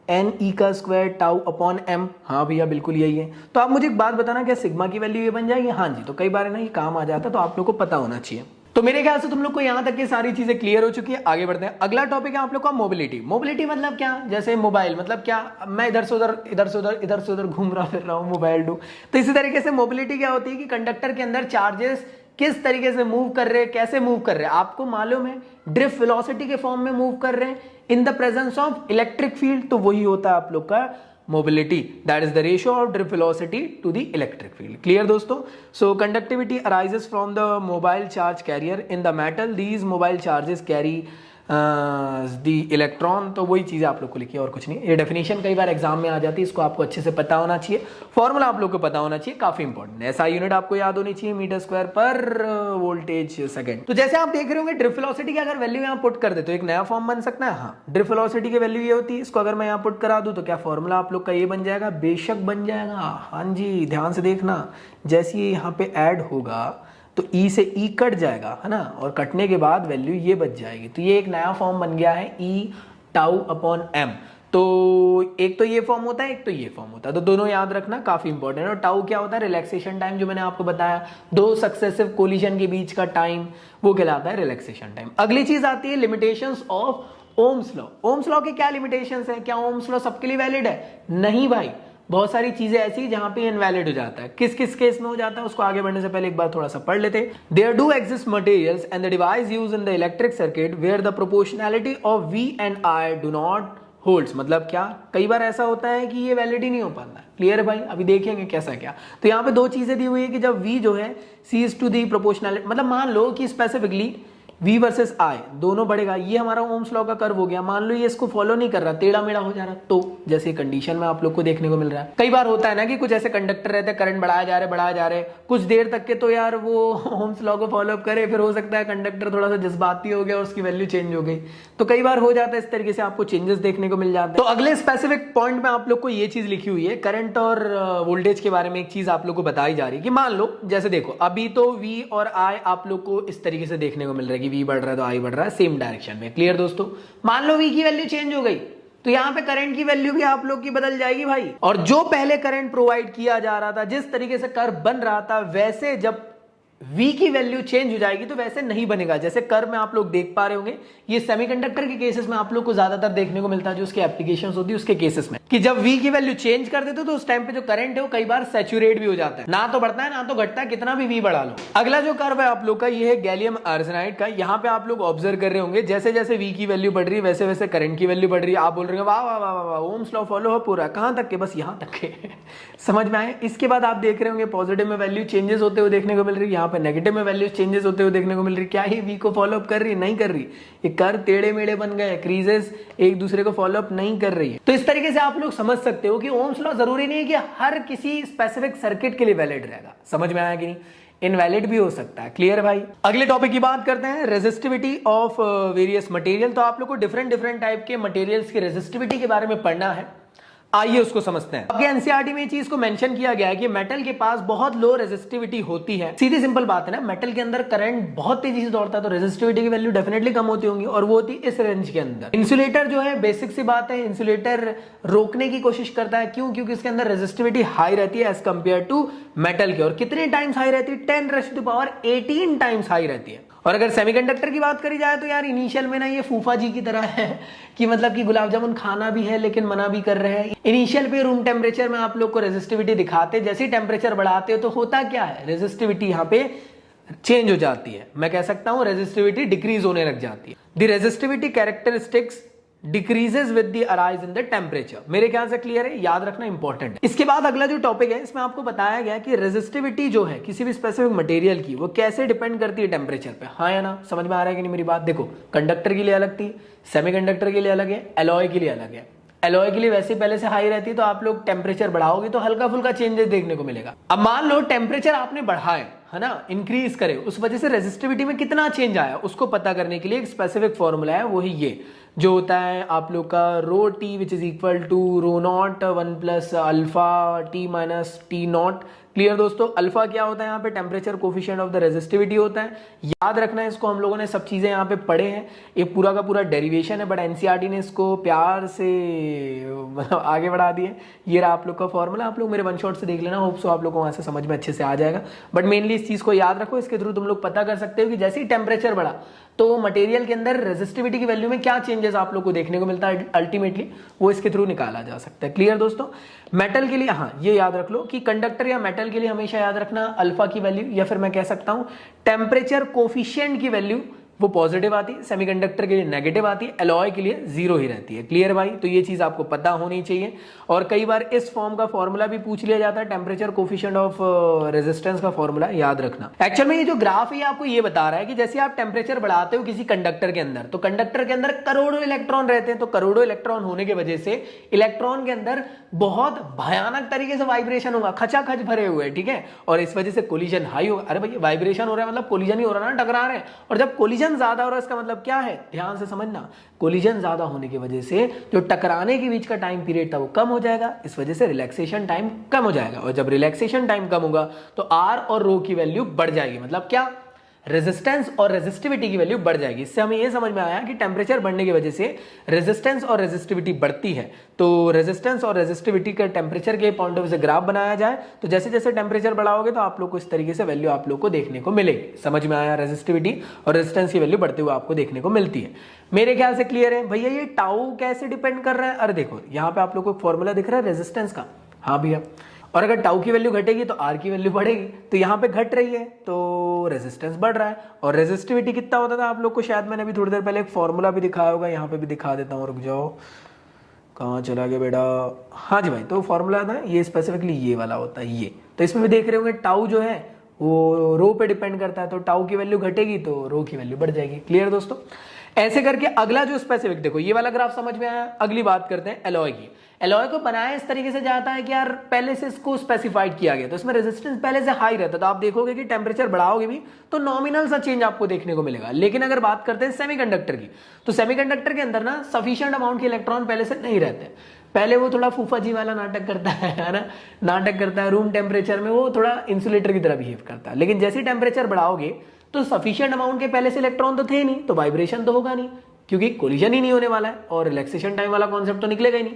एन ई का स्क्वायर टाउ अपॉन एम। हाँ भैया बिल्कुल यही है। तो आप मुझे एक बात बताना, क्या सिग्मा की वैल्यू ये बन जाएगी? हाँ जी। तो कई बार है ना ये काम आ जाता है, तो आप लोग को पता होना चाहिए। तो मेरे ख्याल से तुम लोग को यहां तक ये सारी चीजें क्लियर हो चुकी है। आगे बढ़ते हैं। अगला टॉपिक है आप लोग का मोबिलिटी। मोबिलिटी मतलब क्या? जैसे मोबाइल मतलब क्या, मैं इधर से उधर घूम रहा फिर रहा हूं, मोबाइल डू। तो इसी तरीके से मोबिलिटी क्या होती है कि कंडक्टर के अंदर चार्जेस किस तरीके से मूव कर रहे हैं, कैसे मूव कर रहे हैं, आपको मालूम है ड्रिफ्ट वेलोसिटी के फॉर्म में मूव कर रहे हैं in the presence of electric field. तो वही होता है आप लोग का mobility, that is the ratio of drift velocity to the electric field. Clear दोस्तों? So conductivity arises from the mobile charge carrier in the metal. These mobile charges carry the electron. तो वही चीज़ आप लोग को लिखी है और कुछ नहीं। ये डेफिनेशन कई बार एग्जाम में आ जाती है, इसको आपको अच्छे से पता होना चाहिए। फॉर्मूला आप लोग को पता होना चाहिए, काफी इंपॉर्टेंट है। एसआई यूनिट आपको याद होनी चाहिए, मीटर स्क्वायर पर वोल्टेज सेकंड। तो जैसे आप देख रहे होंगे ड्रिफ्ट वेलोसिटी की अगर वैल्यू यहाँ पुट कर दे तो एक नया फॉर्म बन सकता है। हाँ, ड्रिफ्ट वेलोसिटी की वैल्यू ये होती है, इसको अगर मैं यहाँ पुट करा दूं तो क्या फॉर्मूला आप लोग का ये बन जाएगा? बेशक बन जाएगा। हाँ जी, ध्यान से देखना, जैसे ये यहाँ पे ऐड होगा तो ई से ई कट जाएगा, है ना, और कटने के बाद वैल्यू ये बच जाएगी। तो ये एक नया फॉर्म बन गया है, ई टाउ अपॉन एम। तो एक तो ये फॉर्म होता है, एक तो ये फॉर्म होता है, तो दोनों याद रखना, काफी इंपॉर्टेंट है। और टाउ क्या होता है? रिलैक्सेशन टाइम, जो मैंने आपको बताया, दो सक्सेसिव कोलिजन के बीच का टाइम, वो कहलाता है रिलैक्सेशन टाइम। अगली चीज आती है limitations of Ohm's law. Ohm's law के क्या लिमिटेशंस है? क्या ओम्स लॉ सबके लिए वैलिड है? नहीं भाई, बहुत सारी चीजें ऐसी जहां पे इनवैलिड हो जाता है। किस किस केस में हो जाता है उसको आगे बढ़ने से पहले एक बार थोड़ा सा पढ़ लेते हैं। There do exist materials and the device used in the electric circuit where the proportionality of V and I do not holds. मतलब क्या, कई बार ऐसा होता है कि ये वैलिड ही नहीं हो पाता है। क्लियर है भाई? अभी देखेंगे कैसा क्या। तो यहाँ पे दो चीजें दी हुई है कि जब V जो है C is to the proportionality, मतलब मान लो कि स्पेसिफिकली V वर्सेस I दोनों बढ़ेगा, ये हमारा ओम्स लॉ का कर्व हो गया। मान लो ये इसको फॉलो नहीं कर रहा, टेढ़ा मेढ़ा हो जा रहा, तो जैसे कंडीशन में आप लोग को देखने को मिल रहा है। कई बार होता है ना कि कुछ ऐसे कंडक्टर रहते हैं, करंट बढ़ाया जा रहे कुछ देर तक के, तो यार वो ओम्स लॉ को फॉलो अप करे, फिर हो सकता है कंडक्टर थोड़ा सा जज्बाती हो गया और उसकी वैल्यू चेंज हो गई। तो कई बार हो जाता है इस तरीके से, आपको चेंजेस देखने को मिल जाते हैं। तो अगले स्पेसिफिक पॉइंट में आप लोग को ये चीज लिखी हुई है, करंट और वोल्टेज के बारे में एक चीज आप लोग को बताई जा रही है कि मान लो जैसे देखो अभी तो V और I आप लोग को इस तरीके से देखने को मिल रहा है कि V बढ़ रहा है तो I बढ़ रहा है सेम डायरेक्शन में। क्लियर दोस्तों? मान लो V की वैल्यू चेंज हो गई तो यहां पे करंट की वैल्यू भी आप लोग की बदल जाएगी भाई। और जो पहले करंट प्रोवाइड किया जा रहा था, जिस तरीके से कर्व बन रहा था, वैसे जब V की वैल्यू चेंज हो जाएगी तो वैसे नहीं बनेगा। जैसे कर्व में आप लोग देख पा रहे होंगे, ये सेमीकंडक्टर के केसेस में आप लोग को ज्यादातर देखने को मिलता है, जो उसकी एप्लीकेशंस होती है उसके केसेस में, कि जब V की वैल्यू चेंज कर देते तो उस टाइम पे जो करंट है वो कई बार सैचुरेट भी हो जाता है, ना तो बढ़ता है ना तो घटता है, कितना भी V बढ़ा लो। अगला जो कर्व है आप लोग का, ये है गैलियम आर्सेनाइड का। यहाँ पे आप लोग ऑब्जर्व कर रहे होंगे, जैसे जैसे V की वैल्यू बढ़ रही है वैसे वैसे करंट की वैल्यू बढ़ रही है। आप बोल रहे हैं वाह वाह वाह वाह, ओम्स लॉ फॉलो हो पूरा, कहां तक के? बस यहाँ तक के समझ में आए। इसके बाद आप देख रहे होंगे पॉजिटिव में वैल्यू चेंजेस होते हुए देखने को मिल रही है, यहाँ पे नेगेटिव में वैल्यू चेंजेस होते हुए देखने को मिल रही। क्या ही V को फॉलो अप कर रही है? नहीं कर रही। ये कर्व टेढ़े मेढ़े बन गए, क्रीजेस एक दूसरे को फॉलो अप नहीं कर रही है। तो इस तरीके से आप लोग समझ सकते हो कि ओम्स लॉ जरूरी नहीं है कि हर किसी स्पेसिफिक सर्किट के लिए वैलिड रहेगा। समझ में आया कि नहीं? इनवैलिड भी हो सकता है। क्लियर भाई? अगले टॉपिक की बात करते हैं, रेजिस्टिविटी ऑफ वेरियस मटेरियल। तो आप लोग को डिफरेंट टाइप के मटेरियल्स की रेजिस्टिविटी के बारे में पढ़ना है। आइए उसको समझते हैं। आपके एनसीईआरटी में ये चीज को मेंशन किया गया है कि मेटल के पास बहुत लो रेजिस्टिविटी होती है। सीधी सिंपल बात है ना, मेटल के अंदर करंट बहुत तेजी से दौड़ता है तो रेजिस्टिविटी की वैल्यू डेफिनेटली कम होती होंगी, और वो होती है इस रेंज के अंदर। इंसुलेटर जो है बेसिक सी बात है, इंसुलेटर रोकने की कोशिश करता है। क्यों? क्योंकि इसके अंदर रेजिस्टिविटी हाई रहती है एज कंपेयर टू मेटल के। और कितने टाइम्स हाई रहती है? 10⁻18 टाइम्स हाई रहती है। और अगर सेमीकंडक्टर की बात करी जाए तो यार इनिशियल में ना ये फूफा जी की तरह है कि मतलब कि गुलाब जामुन खाना भी है लेकिन मना भी कर रहे हैं। इनिशियल पे रूम टेम्परेचर में आप लोग को रेजिस्टिविटी दिखाते, जैसे ही टेम्परेचर बढ़ाते हो तो होता क्या है, रेजिस्टिविटी यहाँ पे चेंज हो जाती है। मैं कह सकता हूं रेजिस्टिविटी डिक्रीज होने लग जाती है। The resistivity characteristics decreases with the arise in the temperature. मेरे ख्याल से क्लियर है, याद रखना इंपॉर्टेंट है। इसके बाद अगला जो टॉपिक है इसमें आपको बताया गया कि रेजिस्टिविटी जो है किसी भी स्पेसिफिक मटेरियल की वो कैसे डिपेंड करती है टेम्परेचर पे। हाँ या ना, समझ में आ रहा है कि नहीं मेरी बात? देखो, कंडक्टर के लिए अलग थी, सेमीकंडक्टर के लिए अलग है, एलॉय के लिए अलग है। एलॉय के लिए वैसे पहले से हाई रहती है तो आप लोग टेम्परेचर बढ़ाओगे तो हल्का फुल्का चेंजेस देखने को मिलेगा। अब मान लो टेम्परेचर आपने बढ़ाए है ना, इंक्रीज करे, उस वजह से रेजिस्टिविटी में कितना चेंज आया उसको पता करने के लिए एक स्पेसिफिक फॉर्मूला है, वही ये जो होता है आप लोग का rho T which is equal to rho naught 1 plus alpha T minus T naught. Clear दोस्तों? अल्फा क्या होता है यहाँ पे? Temperature coefficient of the resistivity होता है। याद रखना है इसको, हम लोगों ने सब चीजें यहाँ पे पढ़े हैं, ये पूरा का पूरा डेरिवेशन है, बट एनसीईआरटी ने इसको प्यार से मतलब आगे बढ़ा दिए। ये रहा आप लोग का फॉर्मूला, आप लोग मेरे वन शॉट से देख लेना, होप सो आप लोग को वहां से समझ में अच्छे से आ जाएगा। बट मेनली इस चीज को याद रखो, इसके थ्रू तुम लोग पता कर सकते हो कि जैसे ही टेम्परेचर बढ़ा तो मटेरियल के अंदर रेजिस्टिविटी की वैल्यू में क्या चेंजेस आप लोग को देखने को मिलता है, अल्टीमेटली वो इसके थ्रू निकाला जा सकता है। क्लियर दोस्तों? मेटल के लिए हाँ ये याद रख लो कि कंडक्टर या मेटल के लिए हमेशा याद रखना अल्फा की वैल्यू, या फिर मैं कह सकता हूं टेम्परेचर कोफिशिएंट की वैल्यू वो पॉजिटिव आती है, सेमीकंडक्टर के लिए नेगेटिव आती है, एलॉय के लिए जीरो ही रहती है। क्लियर भाई? तो ये चीज आपको पता होनी चाहिए। और कई बार इस फॉर्म का फॉर्मूला भी पूछ लिया जाता है, टेम्परेचर कोफिशिएंट ऑफ रेजिस्टेंस का फॉर्मूला याद रखना। एक्चुअल में ये जो ग्राफ है आपको ये बता रहा है कि जैसे आप टेम्परेचर बढ़ाते हो किसी कंडक्टर के अंदर, तो कंडक्टर के अंदर करोड़ों इलेक्ट्रॉन रहते हैं, तो करोड़ों इलेक्ट्रॉन होने की वजह से इलेक्ट्रॉन के अंदर बहुत भयानक तरीके से वाइब्रेशन होगा, खचाखच भरे हुए, ठीक है, और इस वजह से कोलिजन हाई होगा। अरे भैया वाइब्रेशन हो रहा है मतलब कोलिजन ही हो रहा है ना, टकरा रहे हैं। और जब कोलिजन ज्यादा हो रहा है इसका मतलब क्या है, ध्यान से समझना, कोलिजन ज्यादा होने की वजह से जो टकराने के बीच का टाइम पीरियड था वो कम हो जाएगा, इस वजह से रिलैक्सेशन टाइम कम हो जाएगा। और जब रिलैक्सेशन टाइम कम होगा तो आर और रो की वैल्यू बढ़ जाएगी, मतलब क्या, रेजिस्टेंस और रेजिस्टिविटी की वैल्यू बढ़ जाएगी। इससे हमें यह समझ में आया कि टेम्परेचर बढ़ने की वजह से रेजिस्टेंस और रेजिस्टिविटी बढ़ती है। तो रेजिस्टेंस और रेजिस्टिविटी का टेम्परेचर के पॉइंट ऑफ व्यू से ग्राफ बनाया जाए तो जैसे जैसे टेम्परेचर बढ़ाओगे तो आप लोग को इस तरीके से वैल्यू आप लोग को देखने को मिलेगी। समझ में आया? रेजिस्टिविटी और रेजिस्टेंस की वैल्यू बढ़ते हुए आपको देखने को मिलती है। मेरे ख्याल से क्लियर है भैया। ये टाउ कैसे डिपेंड कर रहा है? अरे देखो यहाँ पे आप लोग को फॉर्मूला दिख रहा है रेजिस्टेंस का, हाँ भैया, और अगर टाउ की वैल्यू घटेगी तो आर की वैल्यू बढ़ेगी, तो यहाँ पे घट रही है तो रेजिस्टेंस बढ़ रहा है। और रेजिस्टिविटी कितना होता था आप लोग को शायद मैंने अभी थोड़ी देर पहले एक फॉर्मूला भी दिखाया होगा, यहाँ पे भी दिखा देता हूँ, रुक जाओ, कहाँ चला गया बेटा, हाँ जी भाई, तो फॉर्मूला था ये स्पेसिफिकली ये वाला होता है ये। तो इसमें भी देख रहे होंगे टाउ जो है वो रो पे डिपेंड करता है, तो टाउ की वैल्यू घटेगी तो रो की वैल्यू बढ़ जाएगी। क्लियर दोस्तों? ऐसे करके अगला जो स्पेसिफिक, देखो ये वाला ग्राफ समझ में आया। अगली बात करते हैं एलॉय की। एलॉय को बनाया इस तरीके से जाता है कि यार पहले से इसको स्पेसिफाइड किया गया, तो इसमें रेजिस्टेंस पहले से हाई रहता है, तो आप देखोगे कि टेम्परेचर बढ़ाओगे भी तो नॉमिनल सा चेंज आपको देखने को मिलेगा। लेकिन अगर बात करते हैं सेमीकंडक्टर की, तो सेमीकंडक्टर के अंदर ना सफिशिएंट अमाउंट के इलेक्ट्रॉन पहले से नहीं रहते। पहले वो थोड़ा फूफा जी वाला नाटक करता है ना, नाटक करता है, रूम टेम्परेचर में वो थोड़ा इंसुलेटर की तरह बिहेव करता है। लेकिन जैसे टेम्परेचर बढ़ाओगे तो सफिशिएंट अमाउंट के पहले से इलेक्ट्रॉन तो थे नहीं, तो वाइब्रेशन तो होगा नहीं, क्योंकि कोलिजन ही नहीं होने वाला है, और रिलैक्सेशन टाइम वाला कॉन्सेप्ट तो निकलेगा ही नहीं।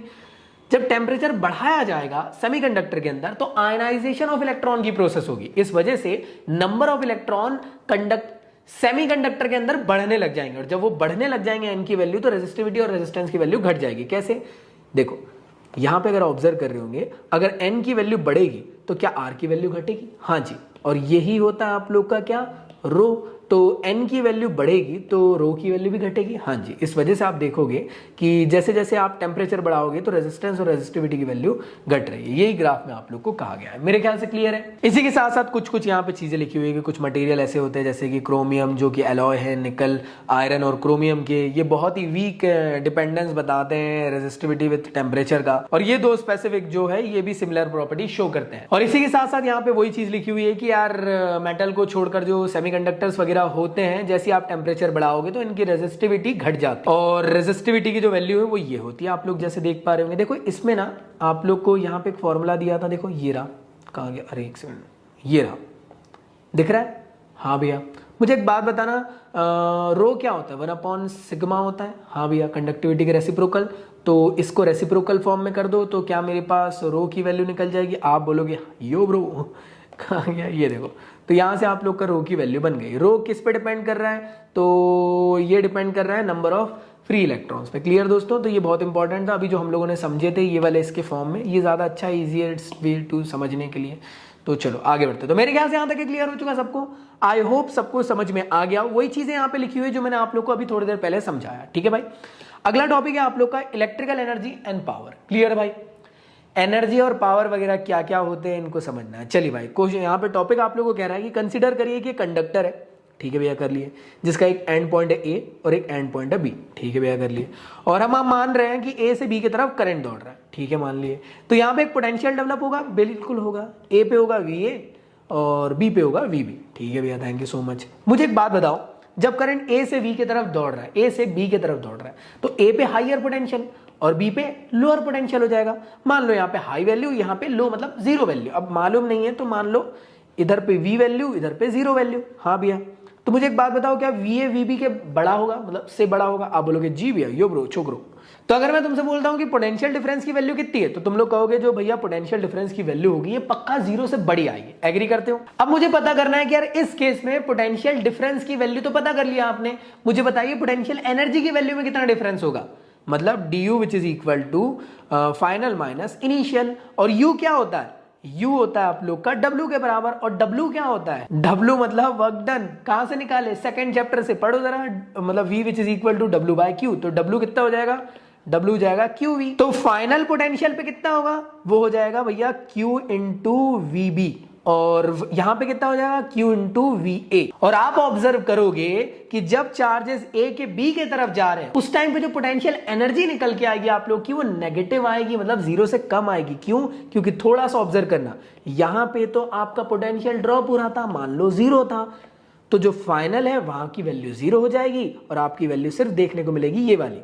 जब टेम्परेचर बढ़ाया जाएगा सेमीकंडक्टर के अंदर तो आयनाइजेशन ऑफ इलेक्ट्रॉन की प्रोसेस होगी, इस वजह से नंबर ऑफ इलेक्ट्रॉन सेमीकंडक्टर के अंदर बढ़ने लग जाएंगे, और जब वो बढ़ने लग जाएंगे एन की वैल्यू, तो रेजिस्टिविटी और रेजिस्टेंस की वैल्यू घट जाएगी। कैसे? देखो यहां पे अगर ऑब्जर्व कर रहे होंगे, अगर एन की वैल्यू बढ़ेगी तो क्या आर की वैल्यू घटेगी? हाँ जी, और यही होता है आप लोग का क्या, रो। तो n की वैल्यू बढ़ेगी तो रो की वैल्यू भी घटेगी। हाँ जी, इस वजह से आप देखोगे कि जैसे जैसे आप टेम्परेचर बढ़ाओगे तो रेजिस्टेंस और रेजिस्टिविटी की वैल्यू घट रही है। यही ग्राफ में आप लोग को कहा गया है, मेरे ख्याल से क्लियर है। इसी के साथ साथ कुछ कुछ यहाँ पे चीजें लिखी हुई है कि कुछ मटेरियल ऐसे होते हैं जैसे कि क्रोमियम जो कि एलॉय है, निकल, आयरन और क्रोमियम के, ये बहुत ही वीक डिपेंडेंस बताते हैं रेजिस्टिविटी विद टेम्परेचर का, और ये दो स्पेसिफिक जो है ये भी सिमिलर प्रॉपर्टी शो करते हैं। और इसी के साथ साथ यहाँ पे वही चीज लिखी हुई है कि यार मेटल को छोड़कर जो सेमीकंडक्टर्स वगैरह होते हैं, जैसे आप टेम्परेचर बढ़ाओगे तो इनकी रेजिस्टिविटी घट जाती है, और रेजिस्टिविटी की जो वैल्यू है वो ये होती है। आप लोग जैसे देख पा रहे होंगे, देखो इसमें ना आप लोग को यहाँ पे एक फॉर्मूला दिया था, देखो ये रहा, कहाँ गया, अरे एक सेकंड, ये रहा, दिख रहा है? हाँ भैया। मुझे एक बात बताना, रो क्या होता है? 1/सिग्मा होता है। हाँ भैया, कंडक्टिविटी के रेसिप्रोकल। तो इसको रेसिप्रोकल फॉर्म में कर दो तो क्या मेरे पास रो की वैल्यू निकल जाएगी? आप बोलोगे यो ब्रो, कहाँ गया? ये देखो, तो यहाँ से आप लोग का रो की वैल्यू बन गई। रो किस पे डिपेंड कर रहा है? तो ये डिपेंड कर रहा है नंबर ऑफ फ्री इलेक्ट्रॉन्स पे। क्लियर दोस्तों? तो ये बहुत इंपॉर्टेंट था। अभी जो हम लोगों ने समझे थे ये वाले इसके फॉर्म में, ये ज़्यादा अच्छा है, ईजियर वे टू समझने के लिए। तो चलो आगे बढ़ते। तो मेरे ख्याल से यहाँ तक क्लियर हो चुका सबको। आई होप सबको समझ में आ गया। वही चीजें यहाँ पे लिखी हुई जो मैंने आप लोग को अभी थोड़ी देर पहले समझाया। ठीक है भाई, अगला टॉपिक है आप लोग का electrical energy and power. Clear भाई? एनर्जी और पावर वगैरह क्या क्या होते हैं इनको समझना है। चलिए भाई, क्वेश्चन यहाँ पे टॉपिक आप लोगों को कह रहा है कि कंसिडर करिए कि कंडक्टर है, ठीक है भैया कर लिए, जिसका एक एंड पॉइंट है ए और एक एंड पॉइंट है बी, ठीक है भैया कर लिए, और हम मान रहे हैं कि ए से बी की तरफ करंट दौड़ रहा है, ठीक है मान लिए। तो यहाँ पे एक पोटेंशियल डेवलप होगा, बिल्कुल होगा। ए पे होगा वी ए और बी पे होगा वी बी, ठीक है भैया, थैंक यू सो मच। मुझे एक बात बताओ, जब करंट ए से बी की तरफ दौड़ रहा है, ए से बी की तरफ दौड़ रहा है, तो ए पे हाइयर पोटेंशियल और बी पे लोअर पोटेंशियल हो जाएगा। मान लो यहाँ पे हाई वैल्यू, यहाँ पे लो, मतलब जीरो वैल्यू। अब मालूम नहीं है तो मान लो इधर पे वी वैल्यू, इधर पे जीरो वैल्यू। हाँ भैया, तो मुझे एक बात बताओ, क्या वी ए वी बी के बड़ा होगा, मतलब से बड़ा होगा? आप बोलोगे जी भैया, यो ब्रो छोकरो। तो अगर मैं तुमसे बोलता हूं कि पोटेंशियल डिफरेंस की वैल्यू कितनी है, तो तुम लोग कहोगे जो भैया पोटेंशियल डिफरेंस की वैल्यू होगी ये पक्का जीरो से बड़ी आएगी। एग्री करते हो? अब मुझे पता करना है कि यार इस केस में पोटेंशियल डिफरेंस की वैल्यू तो पता कर लिया आपने, मुझे बताइए पोटेंशियल एनर्जी की वैल्यू में कितना डिफरेंस होगा। मतलब du which is equal to final minus initial, और u क्या होता है? U होता है आप लोग का W के बराबर, और W क्या होता है? W मतलब वर्क डन। कहां से निकाले? सेकंड चैप्टर से पढ़ो जरा, मतलब V which is equal to W by Q। तो W कितना हो जाएगा? W हो जाएगा QV। तो फाइनल पोटेंशियल पे कितना होगा? वो हो जाएगा भैया Q इंटू VB, और यहां पे कितना हो जाएगा? Q into VA। और आप ऑब्जर्व करोगे कि जब चार्जेस A के B के तरफ जा रहे हैं उस टाइम पे जो पोटेंशियल एनर्जी निकल के आएगी आप लोग की, वो नेगेटिव आएगी, मतलब जीरो से कम आएगी। क्यों? क्योंकि थोड़ा सा ऑब्जर्व करना, यहां पे तो आपका पोटेंशियल ड्रॉप हो रहा था, मान लो जीरो था, तो जो फाइनल है वहां की वैल्यू जीरो हो जाएगी और आपकी वैल्यू सिर्फ देखने को मिलेगी ये वाली,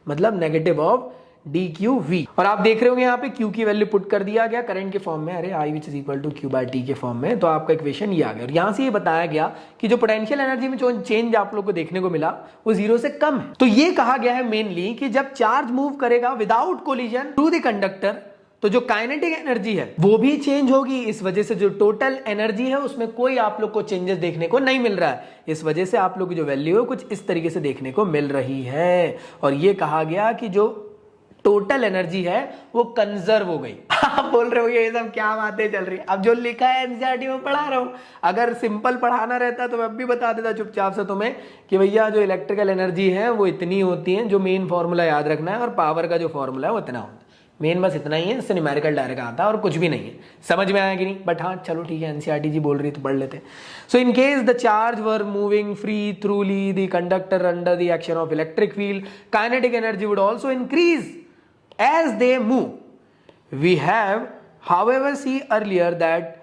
मतलब नेगेटिव ऑफ dqv। और आप देख रहे होंगे यहाँ पे q की वैल्यू पुट कर दिया गया करंट के फॉर्म में, अरे I which is equal to q by T के फॉर्म में, तो आपका इक्वेशन ये आ गया। और यहाँ से ये बताया गया कि जो पोटेंशियल एनर्जी में जो चेंज आप लोग को देखने को मिला वो जीरो से कम है। तो ये कहा गया है मेनली कि जब चार्ज मूव करेगा without collision through the conductor, तो जो काइनेटिक एनर्जी है वो भी चेंज होगी। इस वजह से जो टोटल एनर्जी है उसमें कोई आप लोग को चेंजेस देखने को नहीं मिल रहा है। इस वजह से आप लोग की जो वैल्यू है कुछ इस तरीके से देखने को मिल रही है। और ये कहा गया कि जो टोटल एनर्जी है वो कंजर्व हो गई। आप बोल रहे हो ये सब क्या बातें चल रही है? अब जो लिखा है एनसीईआरटी में पढ़ा रहा हूं, अगर सिंपल पढ़ाना रहता तो मैं अब भी बता देता चुपचाप से तुम्हें कि भैया जो इलेक्ट्रिकल एनर्जी है वो इतनी होती है, जो मेन फॉर्मूला याद रखना है, और पावर का जो फॉर्मूला है वो इतना होता है। मेन बस इतना ही है, इससे न्यूमेरिकल डायरेक्ट आता है और कुछ भी नहीं है। समझ में आया कि नहीं? बट हाँ चलो ठीक है, एनसीईआरटी जी बोल रही तो पढ़ लेते। So in case the charge were moving free throughly the conductor under the action of electric field, kinetic energy would also increase as they move. We have however see earlier that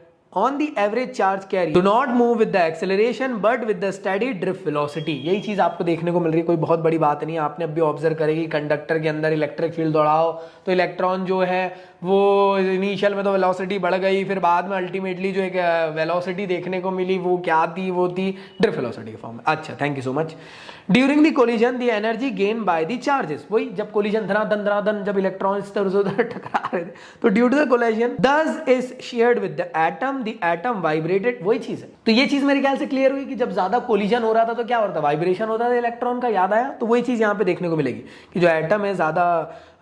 on the average charge carrier do not move with the acceleration but with the steady drift velocity। यही चीज आपको देखने को मिल रही है, कोई बहुत बड़ी बात नहीं है। आपने अभी ऑब्जर्व करेगी कंडक्टर के अंदर इलेक्ट्रिक फील्ड दौड़ाओ तो इलेक्ट्रॉन जो है वो इनिशियल में तो वेलोसिटी बढ़ गई, फिर बाद में अल्टीमेटली जो एक वेलोसिटी देखने को मिली वो क्या थी? वो थी ड्रिफ्ट वेलोसिटी के फॉर्म में। अच्छा thank you so much. During the collision the energy gain by the charges, वही जब कोलिजन धनाधन जब इलेक्ट्रॉन्स इधर उधर टकरा रहे थे तो ड्यू टू द कोलिजन दस is shared with the atom vibrated. वही चीज है। तो ये चीज मेरे ख्याल से क्लियर हुई कि जब ज्यादा कोलिजन हो रहा था तो क्या होता था? वाइब्रेशन होता था इलेक्ट्रॉन का। याद आया? तो वही चीज यहाँ पे देखने को मिलेगी कि जो एटम है ज्यादा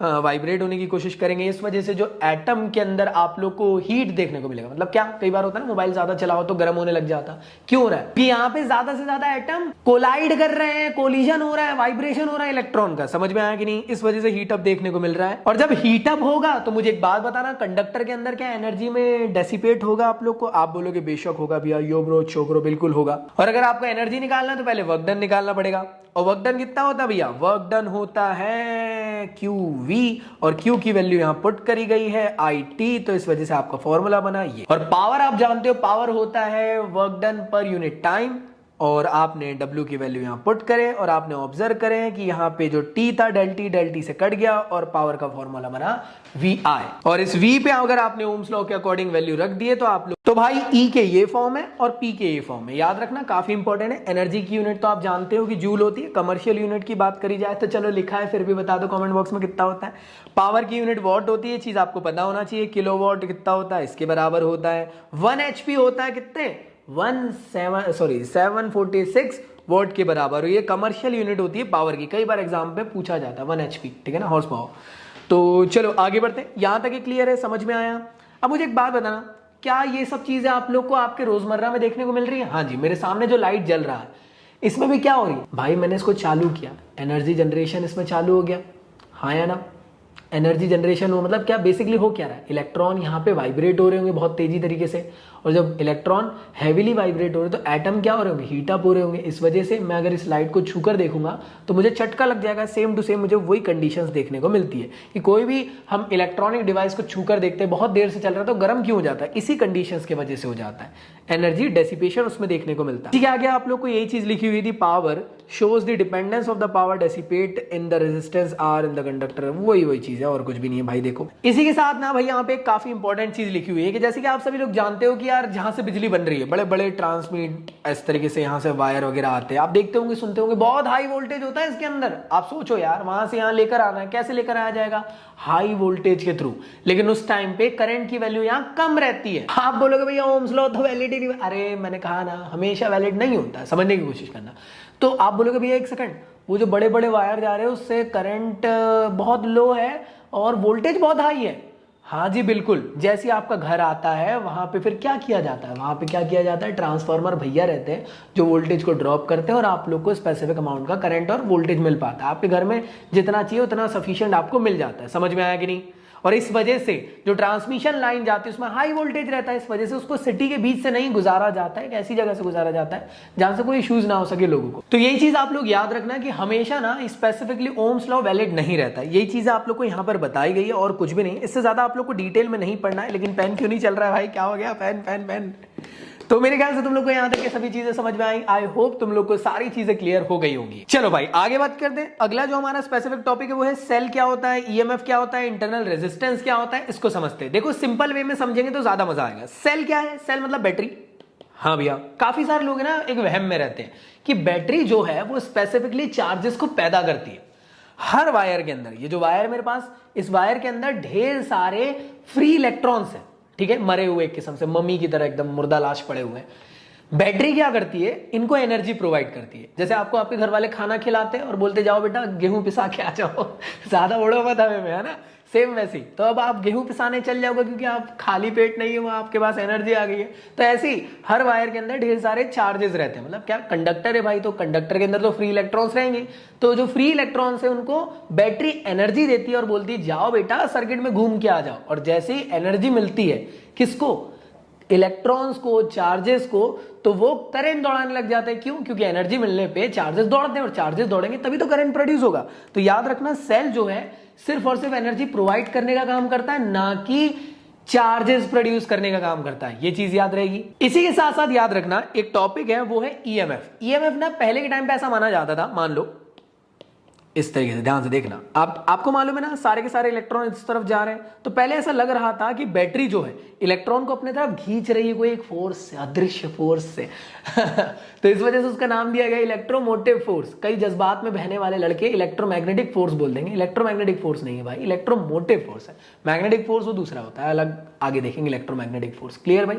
वाइब्रेट होने की कोशिश करेंगे। इस वजह से जो एटम के अंदर आप लोग को हीट देखने को मिलेगा। मतलब क्या, कई बार होता है ना मोबाइल ज्यादा चलाओ तो गर्म होने लग जाता, क्यों हो रहा है? कि यहाँ पे ज्यादा से ज्यादा एटम कोलाइड कर रहे हैं, कोलिजन हो रहा है, वाइब्रेशन हो रहा है इलेक्ट्रॉन का। समझ में आया कि नहीं? इस वजह से हीटअप देखने को मिल रहा है। और जब हीटअप होगा तो मुझे एक बात बताना, कंडक्टर के अंदर क्या एनर्जी में डेसिपेट होगा आप लोग को? आप बोलोगे बेशक होगा भैया, यो ब्रो छोकरो, बिल्कुल होगा। और अगर आपको एनर्जी निकालना है तो पहले वर्क डन निकालना पड़ेगा। और वर्क डन कितना होता है भैया? वर्क डन होता है QV, और Q की वैल्यू यहां पुट करी गई है IT, तो इस वजह से आपका फॉर्मूला बना ये। और पावर आप जानते हो, पावर होता है work done per unit time, और आपने W की वैल्यू यहाँ पुट करें और आपने ऑब्जर्व करें कि यहाँ पे जो T था डेल टी से कट गया और पावर का फॉर्मूला बना VI। और इस V पे अगर आपने ओम्स लॉ के अकॉर्डिंग वैल्यू रख दिए तो आप लोग तो भाई E के ये फॉर्म है और P के ये फॉर्म है, याद रखना काफी इंपॉर्टेंट है। एनर्जी की यूनिट तो आप जानते हो कि जूल होती है, कमर्शियल यूनिट की बात करी जाए तो चलो लिखा है फिर भी बता दो कमेंट बॉक्स में कितना होता है। पावर की यूनिट वॉट होती है, चीज आपको पता होना चाहिए। किलोवाट कितना होता है, इसके बराबर होता है। 1 HP होता है कितने 746 वॉट के बराबर। ये कमर्शियल यूनिट होती है पावर की, कई बार एग्जाम पे पूछा जाता है 1 HP, ठीक है ना, हॉर्स पावर। तो चलो आगे बढ़ते हैं, यहां तक क्लियर है, समझ में आया। अब मुझे एक बात बताना, क्या ये सब चीजें आप लोग को आपके रोजमर्रा में देखने को मिल रही है? हाँ जी, मेरे सामने जो लाइट जल रहा है इसमें भी क्या हो रही है भाई, मैंने इसको चालू किया, एनर्जी जनरेशन इसमें चालू हो गया, हाँ या ना। एनर्जी जनरेशन हो मतलब क्या, बेसिकली हो क्या रहा है, इलेक्ट्रॉन यहाँ पे वाइब्रेट हो रहे होंगे बहुत तेजी तरीके से, और जब इलेक्ट्रॉन हैवीली वाइब्रेट हो रहे तो एटम क्या हो रहे होंगे, हीट अप हो रहे होंगे। इस वजह से मैं अगर इस लाइट को छूकर देखूंगा तो मुझे झटका लग जाएगा, सेम टू सेम मुझे वही कंडीशंस देखने को मिलती है कि कोई भी हम इलेक्ट्रॉनिक डिवाइस को छूकर देखते हैं, बहुत देर से चल रहा है तो गर्म क्यों हो जाता है, इसी कंडीशंस की वजह से हो जाता है, एनर्जी डेसिपेशन उसमें देखने को मिलता है। ठीक है, आगे आप लोग को यही चीज लिखी हुई थी, power shows the dependence of the power dissipate in the resistance R in the conductor। वही चीज है और कुछ भी नहीं है भाई। देखो इसी के साथ ना भाई यहाँ पे एक काफी इंपॉर्टेंट चीज लिखी हुई है कि जैसे कि आप सभी लोग जानते हो कि यार जहां से बिजली बन रही है, बड़े बड़े ट्रांसमिट इस तरीके से यहाँ से वायर वगैरह आते हैं, आप देखते होंगे सुनते होंगे, बहुत हाई वोल्टेज होता है इसके अंदर। आप सोचो यार, वहां से यहाँ लेकर आना है, कैसे लेकर आया जाएगा, हाई वोल्टेज के थ्रू। लेकिन उस टाइम पे करंट की वैल्यू यहाँ कम रहती है। आप बोलोगे भैया ओम्स लॉ तो वैलिड ही नहीं, अरे मैंने कहा ना हमेशा वैलिड नहीं होता, समझने की कोशिश करना। तो आप बोलोगे भैया एक सेकंड, वो जो बड़े बड़े वायर जा रहे हैं उससे करंट बहुत लो है और वोल्टेज बहुत हाई है। हाँ जी बिल्कुल, जैसे आपका घर आता है वहां पे फिर क्या किया जाता है, वहां पे क्या किया जाता है, ट्रांसफार्मर भैया रहते हैं जो वोल्टेज को ड्रॉप करते हैं और आप लोग को स्पेसिफिक अमाउंट का करंट और वोल्टेज मिल पाता है। आपके घर में जितना चाहिए उतना सफिशिएंट आपको मिल जाता है, समझ में आया कि नहीं। और इस वजह से जो ट्रांसमिशन लाइन जाती है उसमें हाई वोल्टेज रहता है, इस वजह से उसको सिटी के बीच से नहीं गुजारा जाता है, एक ऐसी जगह से गुजारा जाता है जहां से कोई इश्यूज ना हो सके लोगों को। तो यही चीज आप लोग याद रखना कि हमेशा ना स्पेसिफिकली ओम्स लॉ वैलिड नहीं रहता है। यही चीज आप लोग को यहाँ पर बताई गई है और कुछ भी नहीं, इससे ज्यादा आप लोग को डिटेल में नहीं पढ़ना है। लेकिन पेन क्यों नहीं चल रहा है भाई, क्या हो गया, पेन पेन पेन। तो मेरे ख्याल से तुम लोग को यहाँ तक के सभी चीजें समझ में आई। आई होप तुम लोग को सारी चीजें क्लियर हो गई होंगी। चलो भाई आगे बात करते हैं। अगला जो हमारा स्पेसिफिक टॉपिक है वो है सेल क्या होता है, ईएमएफ क्या होता है, इंटरनल रेजिस्टेंस क्या होता है, इसको समझते हैं। देखो सिंपल वे में समझेंगे तो ज्यादा मजा आएगा। सेल क्या है, सेल मतलब बैटरी। हाँ भैया, काफी सारे लोग ना एक वहम में रहते हैं कि बैटरी जो है वो स्पेसिफिकली चार्जेस को पैदा करती है। हर वायर के अंदर, ये जो वायर मेरे पास, इस वायर के अंदर ढेर सारे फ्री इलेक्ट्रॉन्स हैं, ठीक है, मरे हुए एक किस्म से, मम्मी की तरह एकदम मुर्दा लाश पड़े हुए हैं। बैटरी क्या करती है, इनको एनर्जी प्रोवाइड करती है। जैसे आपको आपके घर वाले खाना खिलाते हैं और बोलते जाओ बेटा गेहूं पिसा के आ जाओ, ज्यादा उड़ो मत हमें में, है ना, सेम वैसे ही। तो अब आप गेहूं पिसाने चल जाओगे क्योंकि आप खाली पेट नहीं हो, आपके पास एनर्जी आ गई है। तो ऐसे ही हर वायर के अंदर ढेर सारे चार्जेस रहते हैं। मतलब क्या, कंडक्टर है भाई, तो कंडक्टर के अंदर तो फ्री इलेक्ट्रॉन्स रहेंगे। तो जो फ्री इलेक्ट्रॉन्स है उनको बैटरी एनर्जी देती है और बोलती है जाओ बेटा सर्किट में घूम के आ जाओ। और जैसे ही एनर्जी मिलती है किसको, इलेक्ट्रॉन्स को, चार्जेस को, तो वो करंट दौड़ाने लग जाते हैं। क्यों, क्योंकि एनर्जी मिलने पे चार्जेस दौड़ते हैं और चार्जेस दौड़ेंगे तभी तो करंट प्रोड्यूस होगा। तो याद रखना सेल जो है सिर्फ और सिर्फ एनर्जी प्रोवाइड करने का काम करता है, ना कि चार्जेस प्रोड्यूस करने का काम करता है। ये चीज याद रहेगी। इसी के साथ साथ याद रखना एक टॉपिक है वो है ईएमएफ। ईएमएफ ना पहले के टाइम पे ऐसा माना जाता था, मान लो इस तरीके से, ध्यान से देखना, आपको मालूम है ना सारे के सारे इलेक्ट्रॉन इस तरफ जा रहे हैं। तो पहले ऐसा लग रहा था कि बैटरी जो है इलेक्ट्रॉन को अपने तरफ खींच रही है कोई एक फोर्स से, अदृश्य फोर्स से तो इस वजह से उसका नाम दिया गया इलेक्ट्रोमोटिव फोर्स। कई जज्बात में बहने वाले लड़के इलेक्ट्रोमैग्नेटिक फोर्स बोल देंगे, इलेक्ट्रोमैग्नेटिक फोर्स नहीं है भाई, इलेक्ट्रोमोटिव फोर्स है। मैग्नेटिक फोर्स वो दूसरा होता है, अलग आगे देखेंगे इलेक्ट्रोमैग्नेटिक फोर्स। क्लियर भाई।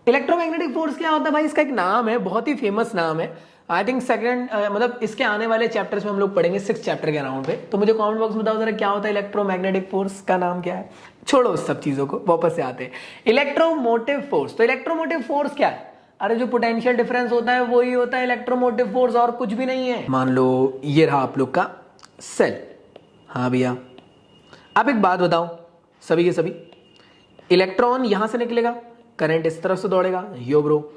इलेक्ट्रोमैग्नेटिक फोर्स क्या होता है भाई, इसका एक नाम है, बहुत ही फेमस नाम है। आई थिंक सेकंड मतलब इसके आने वाले चैप्टर्स में हम लोग पढ़ेंगे 6 चैप्टर के अराउंड पे। तो मुझे कमेंट बॉक्स में बताओ जरा क्या होता है इलेक्ट्रोमैग्नेटिक फोर्स का नाम क्या है। छोड़ो उस सब चीजों को, वापस से आते हैं इलेक्ट्रोमोटिव फोर्स। तो इलेक्ट्रोमोटिव फोर्स क्या है, अरे जो पोटेंशियल डिफरेंस होता है वही होता है इलेक्ट्रोमोटिव फोर्स, और कुछ भी नहीं है। मान लो ये रहा आप लोग का सेल। हाँ भैया, अब एक बात बताओ सभी के सभी, इलेक्ट्रॉन यहां से निकलेगा, करंट इस तरफ से दौड़ेगा, यो ब्रो,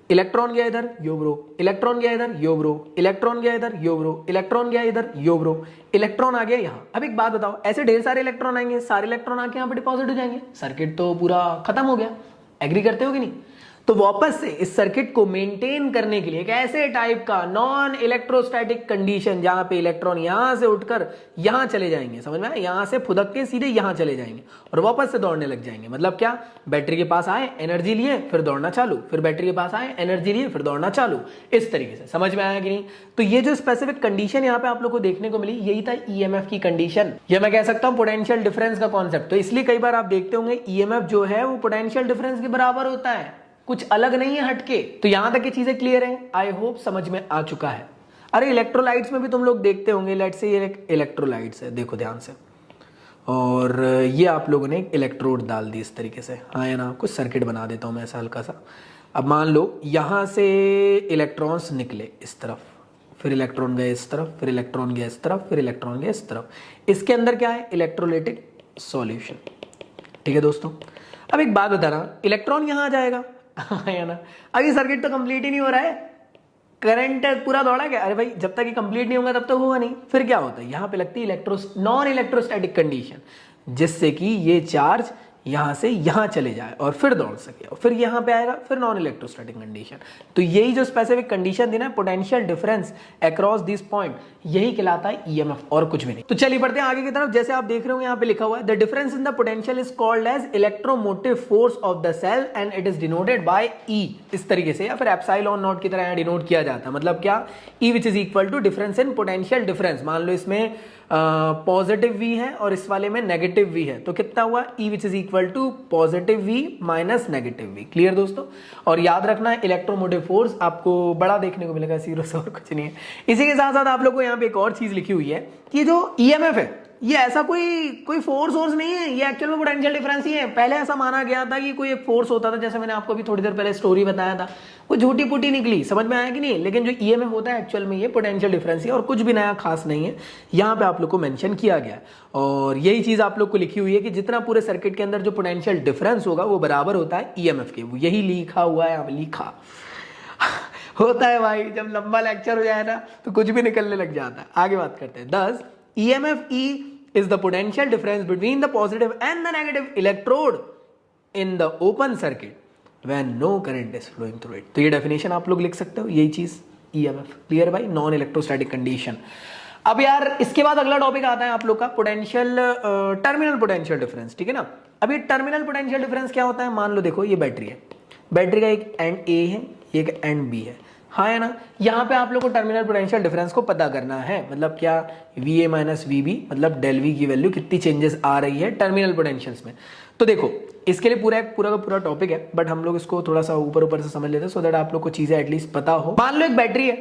इलेक्ट्रॉन गया इधर, यो ब्रो, इलेक्ट्रॉन गया इधर, यो ब्रो, इलेक्ट्रॉन गया इधर, यो ब्रो, इलेक्ट्रॉन गया इधर, यो ब्रो, इलेक्ट्रॉन आ गया यहाँ। अब एक बात बताओ, ऐसे ढेर सारे इलेक्ट्रॉन आएंगे, सारे इलेक्ट्रॉन आके यहाँ पे डिपॉजिट हो जाएंगे, सर्किट तो पूरा खत्म हो गया। एग्री करते हो कि नहीं। तो वापस से इस सर्किट को मेंटेन करने के लिए एक ऐसे टाइप का नॉन इलेक्ट्रोस्टैटिक कंडीशन जहां पे इलेक्ट्रॉन यहां से उठकर यहां चले जाएंगे, समझ में आया, यहां से फुदक के सीधे यहां चले जाएंगे और वापस से दौड़ने लग जाएंगे। मतलब क्या, बैटरी के पास आए, एनर्जी लिए, फिर दौड़ना चालू, फिर बैटरी के पास आए, एनर्जी लिए, फिर दौड़ना चालू, इस तरीके से। समझ में आया कि नहीं? तो ये जो स्पेसिफिक कंडीशन यहाँ पे आप लोग को देखने को मिली, यही था ईएमएफ की कंडीशन। ये मैं कह सकता हूं पोटेंशियल डिफरेंस का कॉन्सेप्ट। तो इसलिए कई बार आप देखते होंगे ईएमएफ जो है वो पोटेंशियल डिफरेंस के बराबर होता है, कुछ अलग नहीं है हटके। तो यहां तक ये चीजें क्लियर है, आई होप समझ में आ चुका है। अरे इलेक्ट्रोलाइट्स में भी तुम लोग देखते होंगे, लेट्स से ये इलेक्ट्रोलाइट्स है, देखो ध्यान से, और ये आप लोगों ने एक इलेक्ट्रोड डाल दी इस तरीके से, हाँ या ना, कुछ सर्किट बना देता हूं मैं ऐसा हल्का सा। अब मान लो यहां से इलेक्ट्रॉन्स निकले इस तरफ, फिर इलेक्ट्रॉन गए इस तरफ, फिर इलेक्ट्रॉन गए इस तरफ, फिर इलेक्ट्रॉन गए इस तरफ। इसके अंदर क्या है? Electrolytic solution. ठीक है दोस्तों, अब एक बात बता रहा, इलेक्ट्रॉन यहां आ जाएगा है ना। अब ये सर्किट तो कंप्लीट ही नहीं हो रहा है, करंट पूरा दौड़ा क्या? अरे भाई जब तक ये कंप्लीट नहीं होगा तब तक होगा नहीं। फिर क्या होता है? यहां पे लगती है नॉन इलेक्ट्रोस्टैटिक कंडीशन, जिससे कि ये चार्ज यहां से यहां चले जाए और फिर दौड़ सके, और फिर यहां पे आएगा, फिर नॉन इलेक्ट्रोस्टैटिक कंडीशन। तो यही जो स्पेसिफिक कंडीशन थी ना, potential difference across this point, यही कहलाता है ईएमएफ, और कुछ भी नहीं। तो चलिए बढ़ते हैं आगे की तरफ। जैसे आप देख रहे हो यहाँ पे लिखा हुआ है, the difference in the potential is called as electromotive force of the cell and it is denoted by E, इस तरीके से, या फिर एप्सिलॉन नॉट की तरह यहाँ डिनोट किया जाता है। मतलब क्या? E which is equal to difference in potential difference. मान लो इसमें पॉजिटिव वी है और इस वाले में नेगेटिव वी है, तो कितना हुआ? E which is equal to positive V minus negative V. Clear दोस्तों? और याद रखना है इलेक्ट्रोमोटिव फोर्स आपको बड़ा देखने को मिलेगा, जीरो से और कुछ नहीं है। इसी के साथ साथ आप लोग को यहाँ पे एक और चीज लिखी हुई है कि जो ईएमएफ है ये ऐसा कोई फोर्स नहीं है, ये एक्चुअल में पोटेंशियल डिफरेंस ही है। पहले ऐसा माना गया था कि कोई एक फोर्स होता था, जैसे मैंने आपको अभी थोड़ी देर पहले स्टोरी बताया था, वो झूठी पुटी निकली, समझ में आया कि नहीं? लेकिन जो ईएमएफ होता है एक्चुअल में ये पोटेंशियल डिफरेंस है और कुछ भी नया खास नहीं है, यहाँ पे आप लोग को मेंशन किया गया है। और यही चीज आप लोग को लिखी हुई है कि जितना पूरे सर्किट के अंदर जो पोटेंशियल डिफरेंस होगा वो बराबर होता है ईएमएफ के। यही लिखा हुआ है, यहाँ लिखा होता है भाई, जब लंबा लेक्चर हो जाए ना तो कुछ भी निकलने लग जाता है। आगे बात करते हैं। दस EMF E is the potential difference between the positive and the negative electrode in the open circuit when no current is flowing through it। तो ये डेफिनेशन आप लोग लिख सकते हो, यही चीज EMF। क्लियर भाई? Non electrostatic condition. अब यार इसके बाद अगला टॉपिक आता है आप लोग का पोटेंशियल टर्मिनल पोटेंशियल डिफरेंस। ठीक है ना? अब ये टर्मिनल पोटेंशियल डिफरेंस क्या होता है? मान लो देखो ये बैटरी है, बैटरी का एक एंड ए है, एक एंड बी है, हाँ है ना। यहाँ पे आप लोग को टर्मिनल पोटेंशियल डिफरेंस को पता करना है। मतलब क्या? VA माइनस VB, मतलब डेल V की वैल्यू कितनी चेंजेस आ रही है टर्मिनल पोटेंशियल्स में। तो देखो इसके लिए पूरा का पूरा टॉपिक है, बट हम लोग इसको थोड़ा सा ऊपर से समझ लेते हैं, सो दैट आप लोग को चीजें एटलीस्ट पता हो। मान लो एक बैटरी है,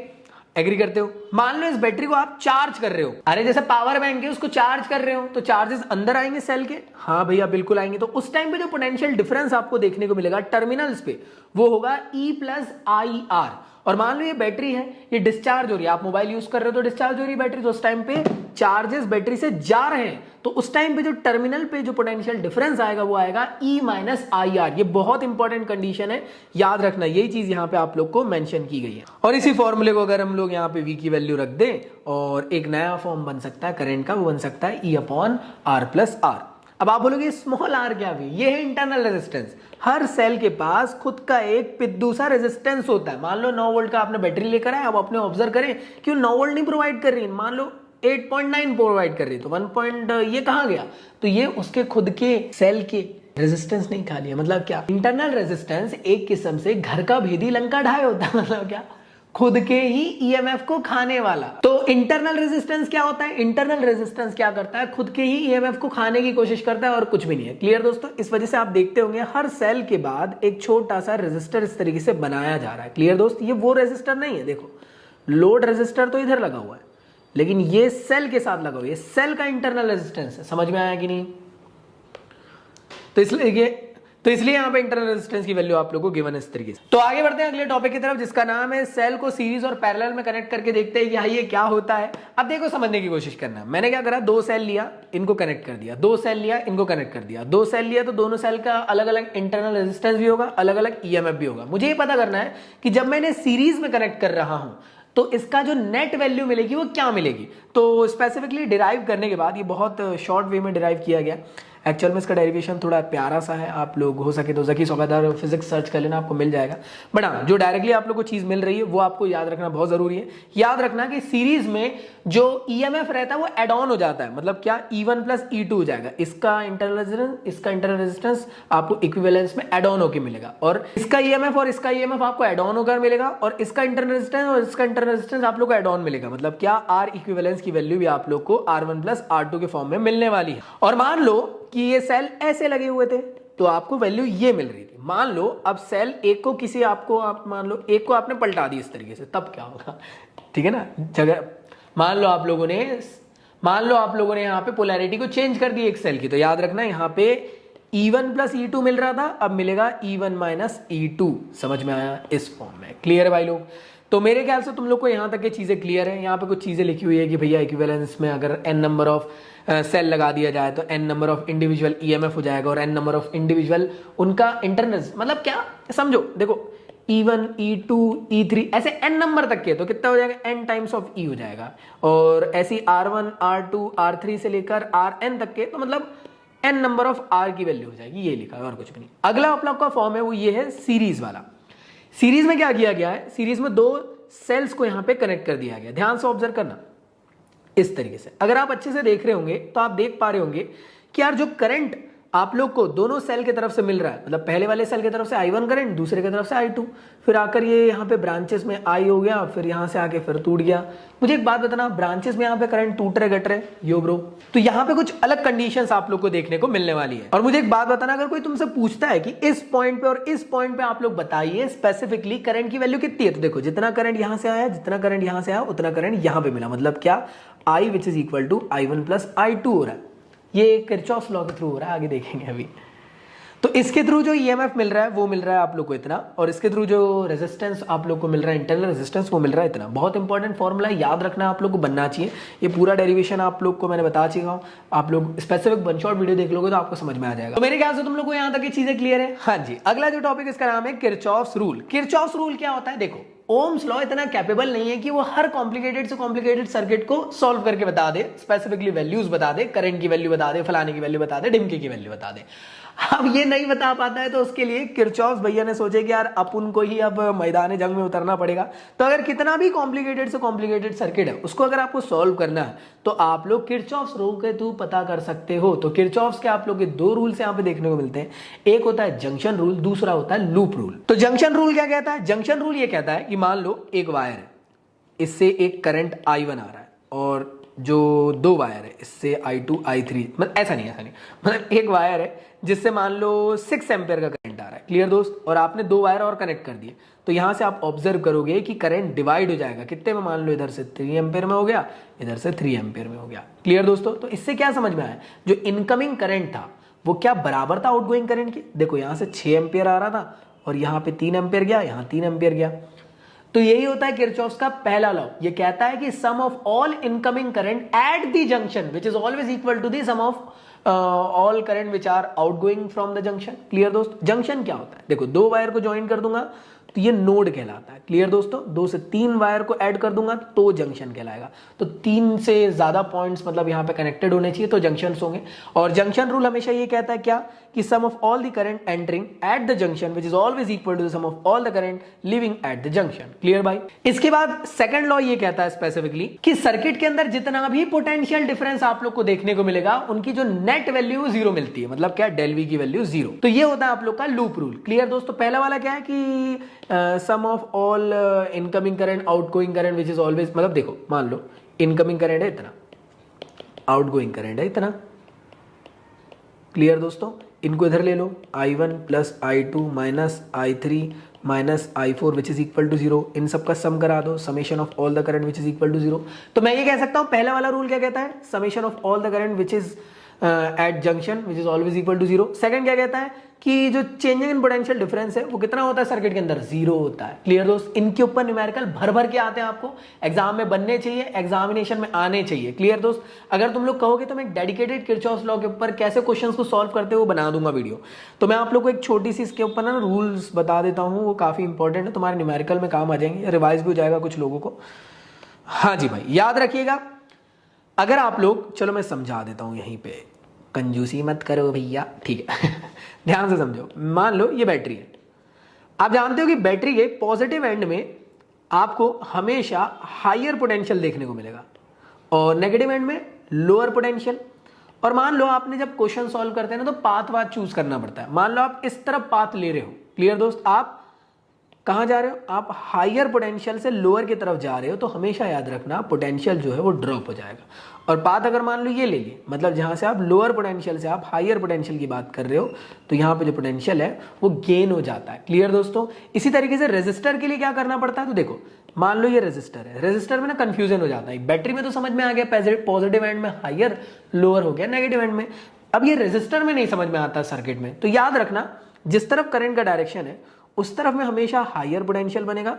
एग्री करते हो? मान लो इस बैटरी को आप चार्ज कर रहे हो, अरे जैसे पावर बैंक है उसको चार्ज कर रहे हो, तो चार्जेस अंदर आएंगे सेल के? हाँ भैया बिल्कुल आएंगे। तो उस टाइम पे जो पोटेंशियल डिफरेंस आपको देखने को मिलेगा टर्मिनल्स पे, वो होगा E प्लस IR। और मान लो ये बैटरी है, ये डिस्चार्ज हो रही है, आप मोबाइल यूज कर रहे हो तो डिस्चार्ज हो रही है बैटरी, तो उस टाइम पे चार्जेस बैटरी से जा रहे हैं, तो उस टाइम पे जो टर्मिनल पे जो पोटेंशियल डिफरेंस आएगा वो आएगा E माइनस IR। ये बहुत इंपॉर्टेंट कंडीशन है, याद रखना, यही चीज यहाँ पे आप लोग को मेंशन की गई है। और इसी फॉर्मूले को अगर हम लोग यहाँ पे V की वैल्यू रख दें और एक नया फॉर्म बन सकता है करंट का, वो बन सकता है E upon R plus R। अब आप बोलोगे स्मॉल r क्या भी? ये है इंटरनल रेजिस्टेंस। हर सेल के पास खुद का एक पिद्दू सा रेजिस्टेंस होता है। मान लो 9 वोल्ट का आपने बैटरी लेकर आए, अब आपने ऑब्जर्व करें कि 9 वोल्ट नहीं प्रोवाइड कर रही, मान लो 8.9 प्रोवाइड कर रही, तो 1 ये कहां गया? तो ये उसके खुद के सेल के रेजिस्टेंस नहीं खा लिया। मतलब क्या? इंटरनल रेजिस्टेंस एक किस्म से घर का भेदी लंका ढाई होता है। मतलब क्या? खुद के ही ईएमएफ को खाने वाला। तो इंटरनल रेजिस्टेंस क्या होता है? इंटरनल रेजिस्टेंस क्या करता है? खुद के ही ईएमएफ को खाने की कोशिश करता है और कुछ भी नहीं है। क्लियर दोस्तों? इस वजह से आप देखते होंगे हर सेल के बाद एक छोटा सा रेजिस्टर इस तरीके से बनाया जा रहा है। क्लियर दोस्त? ये वो रेजिस्टर नहीं है, देखो लोड रेजिस्टर तो इधर लगा हुआ है, लेकिन ये सेल के साथ लगा हुआ है, ये सेल का इंटरनल रेजिस्टेंस है। समझ में आया कि नहीं? तो इसलिए यहां पे इंटरनल रेजिस्टेंस की वैल्यू आप लोगों को गिवन है इस तरीके से। तो आगे बढ़ते हैं अगले टॉपिक की तरफ, जिसका नाम है सेल को सीरीज और पैरेलल में कनेक्ट करके देखते हैं कि हाँ ये क्या होता है। अब देखो समझने की कोशिश करना। मैंने क्या करा, 2 सेल लिया, इनको कनेक्ट कर दिया, 2 सेल लिया, इनको कनेक्ट कर दिया, 2 सेल लिया, तो दोनों सेल का अलग अलग इंटरनल रेजिस्टेंस भी होगा, अलग अलग ईएमएफ भी होगा। मुझे ये पता करना है कि जब मैं इन्हें सीरीज में कनेक्ट कर रहा हूं तो इसका जो नेट वैल्यू मिलेगी वो क्या मिलेगी। तो स्पेसिफिकली डिराइव करने के बाद, ये बहुत शॉर्ट वे में डिराइव किया गया, एक्चुअल में इसका डेरिवेशन थोड़ा प्यारा सा है, आप लोग हो सके तो ज़की सौगादार फिजिक्स सर्च कर लेना, आपको मिल जाएगा। बट हाँ, जो डायरेक्टली आप लोग को चीज़ मिल रही है वो आपको याद रखना बहुत ज़रूरी है। याद रखना कि सीरीज में जो EMF रहता है वो एड ऑन हो जाता है, मतलब क्या E1 प्लस E2 हो जाएगा। इसका इंटरनल रेजिस्टेंस आपको इक्विवेलेंस में एड ऑन होकर मिलेगा, और इसका EMF और इसका EMF आपको एड ऑन होकर मिलेगा, और इसका इंटरनल रेजिस्टेंस और इसका इंटरनल रेजिस्टेंस आप लोग को एड ऑन मिलेगा। मतलब क्या R इक्विवेलेंस की वैल्यू भी आप लोग को R1 प्लस R2 के फॉर्म में मिलने वाली है। और मान लो कि ये सेल ऐसे लगे हुए थे तो आपको वैल्यू ये मिल रही थी। मान लो अब सेल एक को किसी आप मान लो एक को आपने पलटा दी इस तरीके से, तब क्या होगा, ठीक है ना। जगह मान लो आप लोगों ने यहाँ पे पोलैरिटी को चेंज कर दी एक सेल की, तो याद रखना यहाँ पे E1 प्लस E2 मिल रहा था, अब मिलेगा E1 माइनस E2। समझ में आया इस फॉर्म में? क्लियर है भाई लोग? तो मेरे ख्याल से तुम लोग को यहाँ तक ये चीज़ें क्लियर है। यहाँ पे कुछ चीज़ें लिखी हुई है कि भैया इक्विवेलेंस में अगर n नंबर ऑफ सेल लगा दिया जाए तो n number of individual EMF हो जाएगा, और n नंबर ऑफ इंडिविजुअल उनका इंटरनल, मतलब क्या समझो, देखो E1 E2 E3 ऐसे n नंबर तक के, तो कितना हो जाएगा, n टाइम्स ऑफ E हो जाएगा। और ऐसी R1 R2 R3 से लेकर Rn तक के, तो मतलब n नंबर ऑफ R की वैल्यू हो जाएगी। ये लिखा है और कुछ भी नहीं। अगला आप लोग का फॉर्म है वो ये है सीरीज वाला। सीरीज में क्या किया गया है, सीरीज में दो सेल्स को यहां पे कनेक्ट कर दिया गया। ध्यान से ऑब्जर्व करना इस तरीके से। अगर आप अच्छे से देख रहे होंगे तो आप देख पा रहे होंगे कि यार जो करंट आप लोग को दोनों सेल की तरफ से मिल रहा है, मतलब पहले वाले सेल की तरफ से I1 करंट, दूसरे की तरफ से I2, फिर आकर ये यहाँ पे ब्रांचेस में I हो गया, फिर यहाँ से आके फिर टूट गया। मुझे एक बात बताना, ब्रांचेस में यहाँ पे करंट टूट रहे घट रहे यो ब्रो, तो यहाँ पे कुछ अलग कंडीशंस आप लोग को देखने को मिलने वाली है। और मुझे एक बात बताना, अगर कोई तुमसे पूछता है कि इस पॉइंट पे और इस पॉइंट पे आप लोग बताइए स्पेसिफिकली करंट की वैल्यू कितनी है, तो देखो जितना करंट यहाँ से आया, जितना करंट यहाँ से आया, उतना करंट यहाँ पे मिला। मतलब क्या, I which is equal to I1 plus I2 हो रहा है। ये किरचॉफ लॉ के थ्रू हो रहा है, आगे देखेंगे अभी। तो इसके थ्रू जो EMF मिल रहा है वो मिल रहा है आप लोग को इतना, और इसके थ्रू जो रेजिस्टेंस आप लोग को मिल रहा है, इंटरनल रेजिस्टेंस, वो मिल रहा है इतना। बहुत इंपॉर्टेंट फॉर्मूला याद रखना आप लोग को, बनना चाहिए। ये पूरा डेरिवेशन आप लोग को मैंने बता चुका हूँ, आप लोग स्पेसिफिक वन शॉट वीडियो देख लोगे तो आपको समझ में आ जाएगा। तो मेरे ख्याल से तुम लोग को यहाँ तक ये चीजें क्लियर है। हाँ जी, अगला जो टॉपिक इसका नाम है किरचॉफ्स रूल। किरचॉफ्स रूल क्या होता है? देखो, ओम्स लॉ इतना कैपेबल नहीं है कि वो हर कॉम्प्लिकेटेड से कॉम्प्लिकेटेड सर्किट को सॉल्व करके बता दे, स्पेसिफिकली वैल्यूज बता दे, करंट की वैल्यू बता दे, फलाने की वैल्यू बता दे, ढिमके की वैल्यू बता दे। अब ये नहीं बता पाता है तो उसके लिए किरचॉफ भैया ने सोचे कि यार अपन को ही अब मैदान जंग में उतरना पड़ेगा। तो अगर कितना भी कॉम्प्लिकेटेड से कॉम्प्लिकेटेड सर्किट है उसको अगर आपको सॉल्व करना है तो आप लोग किरचॉफ्स रूल के थ्रू पता कर सकते हो। तो किरचॉफ्स के आप लोग के दो रूल्स यहाँ पे देखने को मिलते हैं, एक होता है जंक्शन रूल, दूसरा होता है लूप रूल। तो जंक्शन रूल क्या कहता है? जंक्शन रूल ये कहता है कि मान लो एक वायर है, इससे एक करंट I1 आ रहा है, और जो दो वायर है इससे I2 I3, मतलब ऐसा नहीं, मतलब एक वायर है जिससे मान लो 6 एम्पेयर का करंट आ रहा है। क्लियर दोस्त? और आपने दो वायर और कनेक्ट कर दिए, तो यहां से आप ऑब्जर्व करोगे कि करंट डिवाइड हो जाएगा कितने में, मान लो इधर से 3 एम्पेयर में हो गया, इधर से 3 एम्पेयर में हो गया। क्लियर दोस्तों? तो इससे क्या समझ में आया, जो इनकमिंग करंट था वो क्या बराबर था आउटगोइंग करंट की। देखो यहां से 6 एम्पेयर आ रहा था और यहाँ पे 3 एम्पेयर गया, यहाँ 3 एम्पेयर गया। तो यही होता है किरचॉफ्स का पहला लॉ। ये कहता है कि sum of all incoming current at the junction which is always equal to the sum of all current which are outgoing from the junction. Clear दोस्त? जंक्शन क्या होता है? देखो, दो वायर को ज्वाइन कर दूंगा तो ये नोड कहलाता है। क्लियर दोस्तों? 2 से 3 वायर को ऐड कर दूंगा तो जंक्शन कहलाएगा। तो 3 से ज्यादा पॉइंट्स मतलब यहाँ पे कनेक्टेड होने चाहिए तो जंक्शंस होंगे। और जंक्शन रूल हमेशा ये कहता है क्या, कि sum of all the current entering at the junction which is always equal to the sum of all the current leaving at the junction. Clear भाई? इसके बाद सेकंड लॉ ये कहता है स्पेसिफिकली कि सर्किट के अंदर जितना भी पोटेंशियल डिफरेंस आप लोग को देखने को मिलेगा उनकी जो नेट वैल्यू 0 मिलती है। मतलब क्या, डेल वी की वैल्यू 0। तो ये होता है आप लोग का लूप रूल। क्लियर दोस्तों? पहला वाला क्या है कि sum of all incoming current outgoing current which is always, मतलब देखो मान लो इनकमिंग करंट है इतना, आउटगोइंग करंट है इतना। क्लियर दोस्तों? इनको इधर ले लो, I1 plus I2 minus I3 minus I4 which is equal to 0। इन सब का सम करा दो, summation of all the current which is equal to 0। तो मैं ये कह सकता हूं पहला वाला रूल क्या कहता है, summation of all the current which is at junction which is always equal to 0। Second क्या कहता है कि जो चेंजिंग इन पोटेंशियल डिफरेंस है वो कितना होता है सर्किट के अंदर, 0 होता है। क्लियर दोस्त? इनके ऊपर न्यूमेरिकल भर भर के आते हैं, आपको एग्जाम में बनने चाहिए, एग्जामिनेशन में आने चाहिए। क्लियर दोस्त? अगर तुम लोग कहोगे तो मैं एक डेडिकेटेड किरचॉफ्स लॉ के ऊपर कैसे क्वेश्चंस को सॉल्व करते हो वो बना दूंगा वीडियो। तो मैं आप लोग को एक छोटी सी इसके ऊपर ना रूल्स बता देता हूँ, वो काफी इंपॉर्टेंट है, तुम्हारे न्यूमेरिकल में काम आ जाएंगे, रिवाइज भी हो जाएगा कुछ लोगों को। हाँ जी भाई, याद रखिएगा। अगर आप लोग, चलो मैं समझा देता हूँ यहीं पे, कंजूसी मत करो भैया, ठीक है। ध्यान से समझो, मान लो ये बैटरी है। आप जानते हो कि बैटरी के पॉजिटिव एंड में आपको हमेशा हायर पोटेंशियल देखने को मिलेगा और नेगेटिव एंड में लोअर पोटेंशियल। और मान लो आपने जब क्वेश्चन सॉल्व करते हैं ना तो पाथ चूज करना पड़ता है। मान लो आप इस तरफ पाथ ले रहे हो, क्लियर दोस्त, आप कहां जा रहे हो, आप हायर पोटेंशियल से लोअर की तरफ जा रहे हो, तो हमेशा याद रखना पोटेंशियल जो है वो ड्रॉप हो जाएगा। और पाथ अगर मान लो ये ले लिए, मतलब जहां से आप लोअर पोटेंशियल से आप हायर पोटेंशियल की बात कर रहे हो, तो यहाँ पे जो पोटेंशियल है वो गेन हो जाता है। क्लियर दोस्तों। इसी तरीके से रेजिस्टर के लिए क्या करना पड़ता है, तो देखो मान लो ये रेजिस्टर है, रेजिस्टर में ना कंफ्यूजन हो जाता है। बैटरी में तो समझ में आ गया, पॉजिटिव एंड में हायर लोअर हो गया, नेगेटिव एंड में। अब ये रेजिस्टर में नहीं समझ में आता सर्किट में, तो याद रखना जिस तरफ करंट का डायरेक्शन है उस तरफ में हमेशा हायर पोटेंशियल बनेगा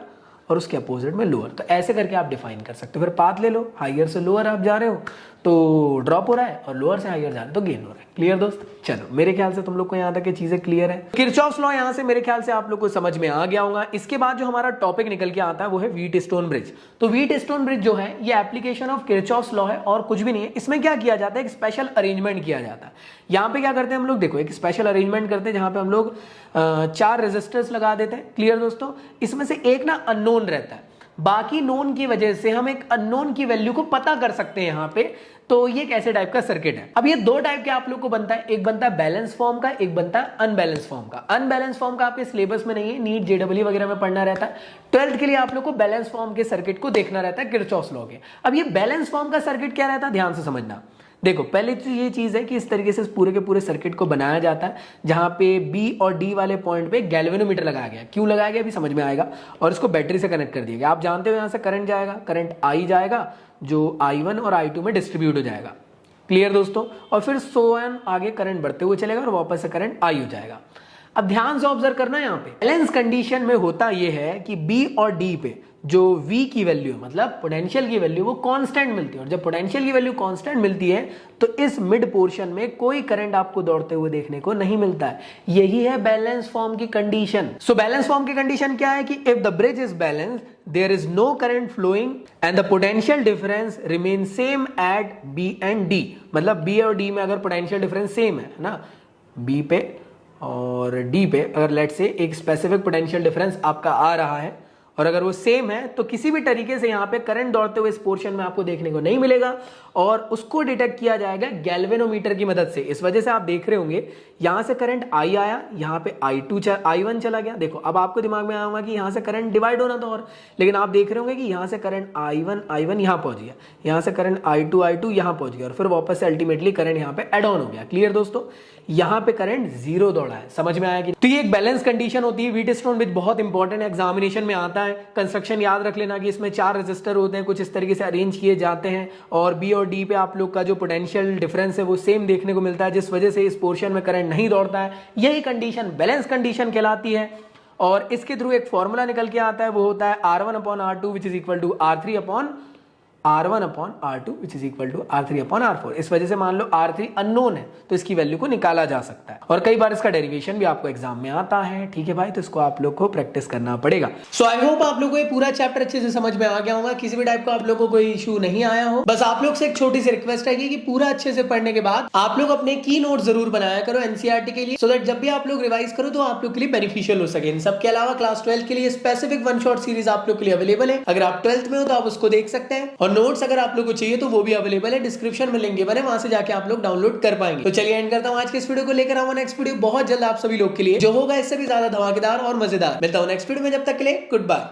और उसके अपोजिट में लोअर। तो ऐसे करके आप डिफाइन कर सकते हो। फिर पाथ ले लो, हायर से लोअर आप जा रहे हो तो ड्रॉप हो रहा है और लोअर से हायर जा रहे हो तो गेन हो रहा है। क्लियर दोस्त। चलो मेरे ख्याल से तुम लोग को यहाँ तक ये चीजें क्लियर है। किरचॉफ्स लॉ यहाँ से मेरे ख्याल से आप लोग को समझ में आ गया होगा। इसके बाद जो हमारा टॉपिक निकल के आता है वो है व्हीट स्टोन ब्रिज। तो व्हीट स्टोन ब्रिज जो है ये एप्लीकेशन ऑफ किरचॉफ्स लॉ है और कुछ भी नहीं है। इसमें क्या किया जाता है, एक स्पेशल अरेंजमेंट किया जाता है। यहाँ पे क्या करते हैं हम लोग, देखो एक स्पेशल अरेंजमेंट करते हैं जहां पे हम लोग 4 रेजिस्टर्स लगा देते हैं। क्लियर दोस्तों। इसमें से एक ना अननोन रहता है, बाकी नोन की वजह से हम एक अननोन की वैल्यू को पता कर सकते हैं यहाँ पे। तो ये कैसे टाइप का सर्किट है। अब ये 2 टाइप के आप लोग को बनता है, एक बनता है बैलेंस फॉर्म का, एक बनता है अनबैलेंस फॉर्म का। अनबैलेंस फॉर्म का आपके सिलेबस में नहीं है, नीट जेडब्ल्यू वगैरह में पढ़ना रहता है। 12th के लिए आप लोग को बैलेंस फॉर्म के सर्किट को देखना रहता है किरचॉफ्स लॉ के। अब ये बैलेंस फॉर्म का सर्किट क्या रहता है, ध्यान से समझना। देखो पहले तो ये चीज है कि इस तरीके से पूरे के पूरे सर्किट को बनाया जाता है जहां पे बी और डी वाले पॉइंट पे गैल्वेनोमीटर लगाया गया। क्यों लगाया गया अभी समझ में आएगा। और इसको बैटरी से कनेक्ट कर दिया गया। आप जानते हो यहां से करंट जाएगा, करंट आई जाएगा जो I1 और I2 में डिस्ट्रीब्यूट हो जाएगा। क्लियर दोस्तों। और फिर सोन आगे करंट बढ़ते हुए चलेगा और वापस से करंट आई हो जाएगा। अब ध्यान से ऑब्जर्व करना, यहाँ पे बैलेंस कंडीशन में होता यह है कि बी और डी पे जो V की वैल्यू है, मतलब पोटेंशियल की वैल्यू, वो कांस्टेंट मिलती है। और जब पोटेंशियल की वैल्यू कांस्टेंट मिलती है तो इस मिड पोर्शन में कोई करंट आपको दौड़ते हुए देखने को नहीं मिलता है। यही है बैलेंस फॉर्म की कंडीशन। सो बैलेंस फॉर्म की कंडीशन क्या है कि if the bridge is balance there is no current flowing and the potential difference remain same at B and D। मतलब B और D में अगर पोटेंशियल डिफरेंस सेम है ना, B पे और D पे अगर लेट से एक स्पेसिफिक पोटेंशियल डिफरेंस आपका आ रहा है और अगर वो सेम है तो किसी भी तरीके से यहाँ पे करंट दौड़ते हुए इस पोर्शन में आपको देखने को नहीं मिलेगा और उसको डिटेक्ट किया जाएगा गैल्वेनोमीटर की मदद से। इस वजह से आप देख रहे होंगे यहाँ से करंट आई आया, यहाँ पे I1 चला गया। देखो अब आपको दिमाग में आया होगा कि यहाँ से करंट डिवाइड होना था, और लेकिन आप देख रहे होंगे कि यहाँ से करंट I1 यहाँ पहुंच गया, यहाँ से करंट I2 यहाँ पहुंच गया और फिर वापस से अल्टीमेटली करंट यहाँ पे एड ऑन हो गया। क्लियर दोस्तों। यहाँ पे करंट 0 दौड़ा है। समझ में आया कि तो ये एक बैलेंस कंडीशन होती है। व्हीट स्टोन ब्रिज बहुत इंपॉर्टेंट है, एग्जामिनेशन में आता है। कंस्ट्रक्शन याद रख लेना कि इसमें 4 रेजिस्टर होते हैं, कुछ इस तरीके से अरेंज किए जाते हैं और बी और डी पे आप लोग का जो पोटेंशियल डिफरेंस है वो सेम देखने को मिलता है, जिस वजह से इस पोर्शन में करंट नहीं दौड़ता है। यही कंडीशन बैलेंस कंडीशन कहलाती है। और इसके थ्रू एक फॉर्मूला निकल के आता है, वो होता है R1/R2 which is equal to R3/R2 which is equal to R3/R4। इस वजह से मान लो R3 अननोन है तो इसकी वैल्यू को निकाला जा सकता है और कई बार इसका डेरिवेशन भी आपको एग्जाम में आता है। ठीक है भाई, तो इसको आप लोग को प्रैक्टिस करना पड़ेगा। सो आई होप आप लोग को ये पूरा चैप्टर अच्छे से समझ में आ गया होगा, किसी भी टाइप का आप लोग को कोई इशू नहीं आया हो। बस आप लोग से एक छोटी सी रिक्वेस्ट है कि पूरा अच्छे से पढ़ने के बाद आप लोग अपने की नोट जरूर बनाया करो एनसीईआरटी के लिए, सो दैट जब भी आप लोग रिवाइज करो तो आप लोग के लिए बेनिफिशियल हो सके। इन सब के अलावा क्लास 12 के लिए स्पेसिफिक 1 शॉट सीरीज आप लोग के लिए अवेलेबल है। अगर आप 12th में हो तो आप उसको देख सकते हैं और नोट्स अगर आप लोग को चाहिए तो वो भी अवेलेबल है, डिस्क्रिप्शन में लिंक गिवन है, वहां से जाके आप लोग डाउनलोड कर पाएंगे। तो चलिए एंड करता हूं आज के इस वीडियो को, लेकर आऊंगा नेक्स्ट वीडियो बहुत जल्द आप सभी लोग के लिए, जो होगा इससे भी ज्यादा धमाकेदार और मजेदार। मिलता हूं नेक्स्ट वीडियो में, जब तक के लिए गुड बाय।